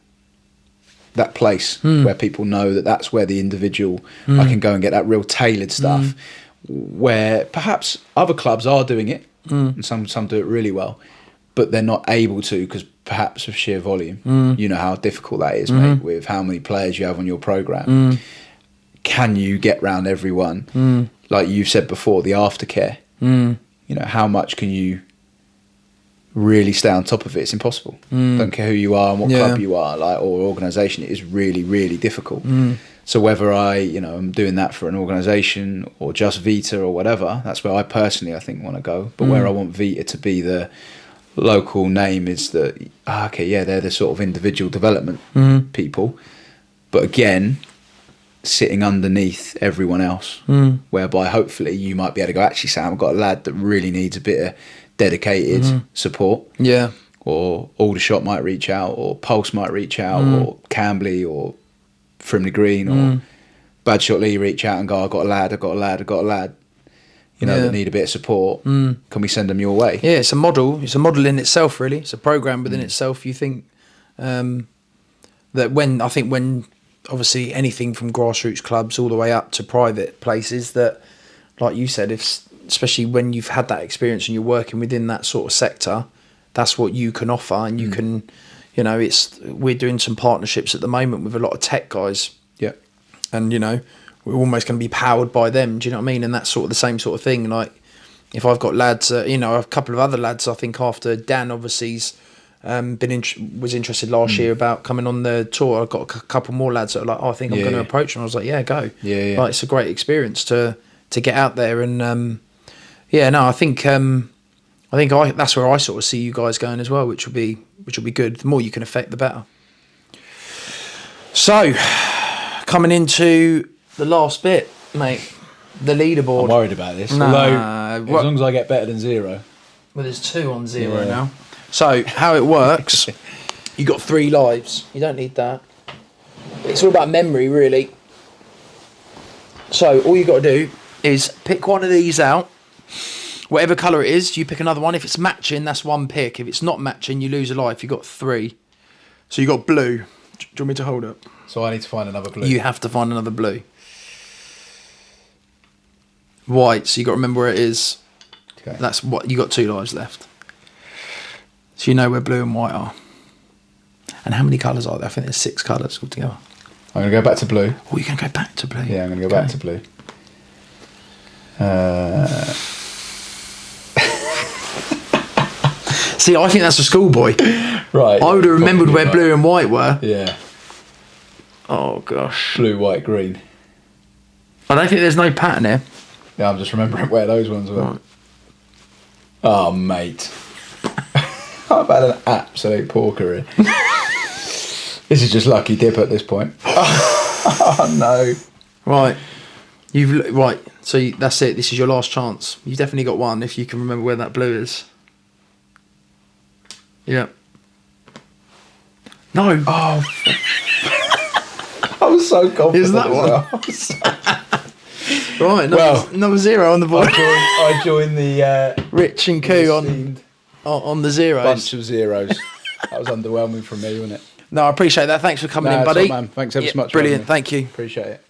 place where people know that that's where the individual I can go and get that real tailored stuff. Where perhaps other clubs are doing it and some do it really well, but they're not able to because perhaps of sheer volume. You know how difficult that is, mate, with how many players you have on your programme. Can you get round everyone? Like you've said before, the aftercare. You know, how much can you really stay on top of it? It's impossible. Don't care who you are and what club you are, like, or organisation, it is really, really difficult. So whether I'm doing that for an organisation or just Vita or whatever, that's where I personally, I think, want to go. But where I want Vita to be the local name is that, they're the sort of individual development people. But again, sitting underneath everyone else, whereby hopefully you might be able to go, actually, Sam, I've got a lad that really needs a bit of dedicated support. Or Aldershot might reach out, or Pulse might reach out, or Camberley, or Frimley Green, or Badshot Lee reach out and go, I've got a lad, that need a bit of support. Can we send them your way? Yeah, it's a model in itself, really. It's a program within itself. You think that when obviously anything from grassroots clubs all the way up to private places, that, like you said, especially when you've had that experience and you're working within that sort of sector, that's what you can offer. And you can, we're doing some partnerships at the moment with a lot of tech guys. Yeah. And, we're almost going to be powered by them. Do you know what I mean? And that's sort of the same sort of thing. Like, if I've got lads, a couple of other lads, I think after Dan obviously's was interested last year about coming on the tour, I've got a couple more lads that are like, I think I'm going to approach them. I was like, yeah, go. Yeah. Like, it's a great experience to get out there. And, I think that's where I sort of see you guys going as well, which will be good. The more you can affect, the better. So, coming into the last bit, mate, the leaderboard. I'm worried about this. Although, as long as I get better than 0. Well, there's 2 on 0 now. So, how it works, you got 3 lives. You don't need that. It's all about memory, really. So, all you got to do is pick one of these out. Whatever colour it is, you pick another one. If it's matching, that's 1 pick. If it's not matching, you lose a life. You got 3. So you got blue. Do you want me to hold it? So I need to find another blue. You have to find another blue. White. So you got to remember where it is. Okay. That's what you got. 2 lives left. So you know where blue and white are. And how many colours are there? I think there's 6 colours altogether. I'm going to go back to blue. Oh, you can go back to blue. Yeah, I'm going to go back to blue. See, I think that's a schoolboy. Right. I would have remembered where blue and white were. Yeah. Oh, gosh. Blue, white, green. I don't think there's no pattern here. Yeah, I'm just remembering where those ones were. Right. Oh, mate. I've had an absolute porker here. This is just lucky dip at this point. Oh, no. Right. So that's it. This is your last chance. You've definitely got 1 if you can remember where that blue is. Yeah. No. Oh. I was so confident. Is that one? Right. Number 0 on the board. I joined the Rich and Koo on the zeros. Bunch of zeros. That was underwhelming from me, wasn't it? No, I appreciate that. Thanks for coming in, it's buddy. all, man. Thanks ever so much. Brilliant. For having me. Thank you. Appreciate it.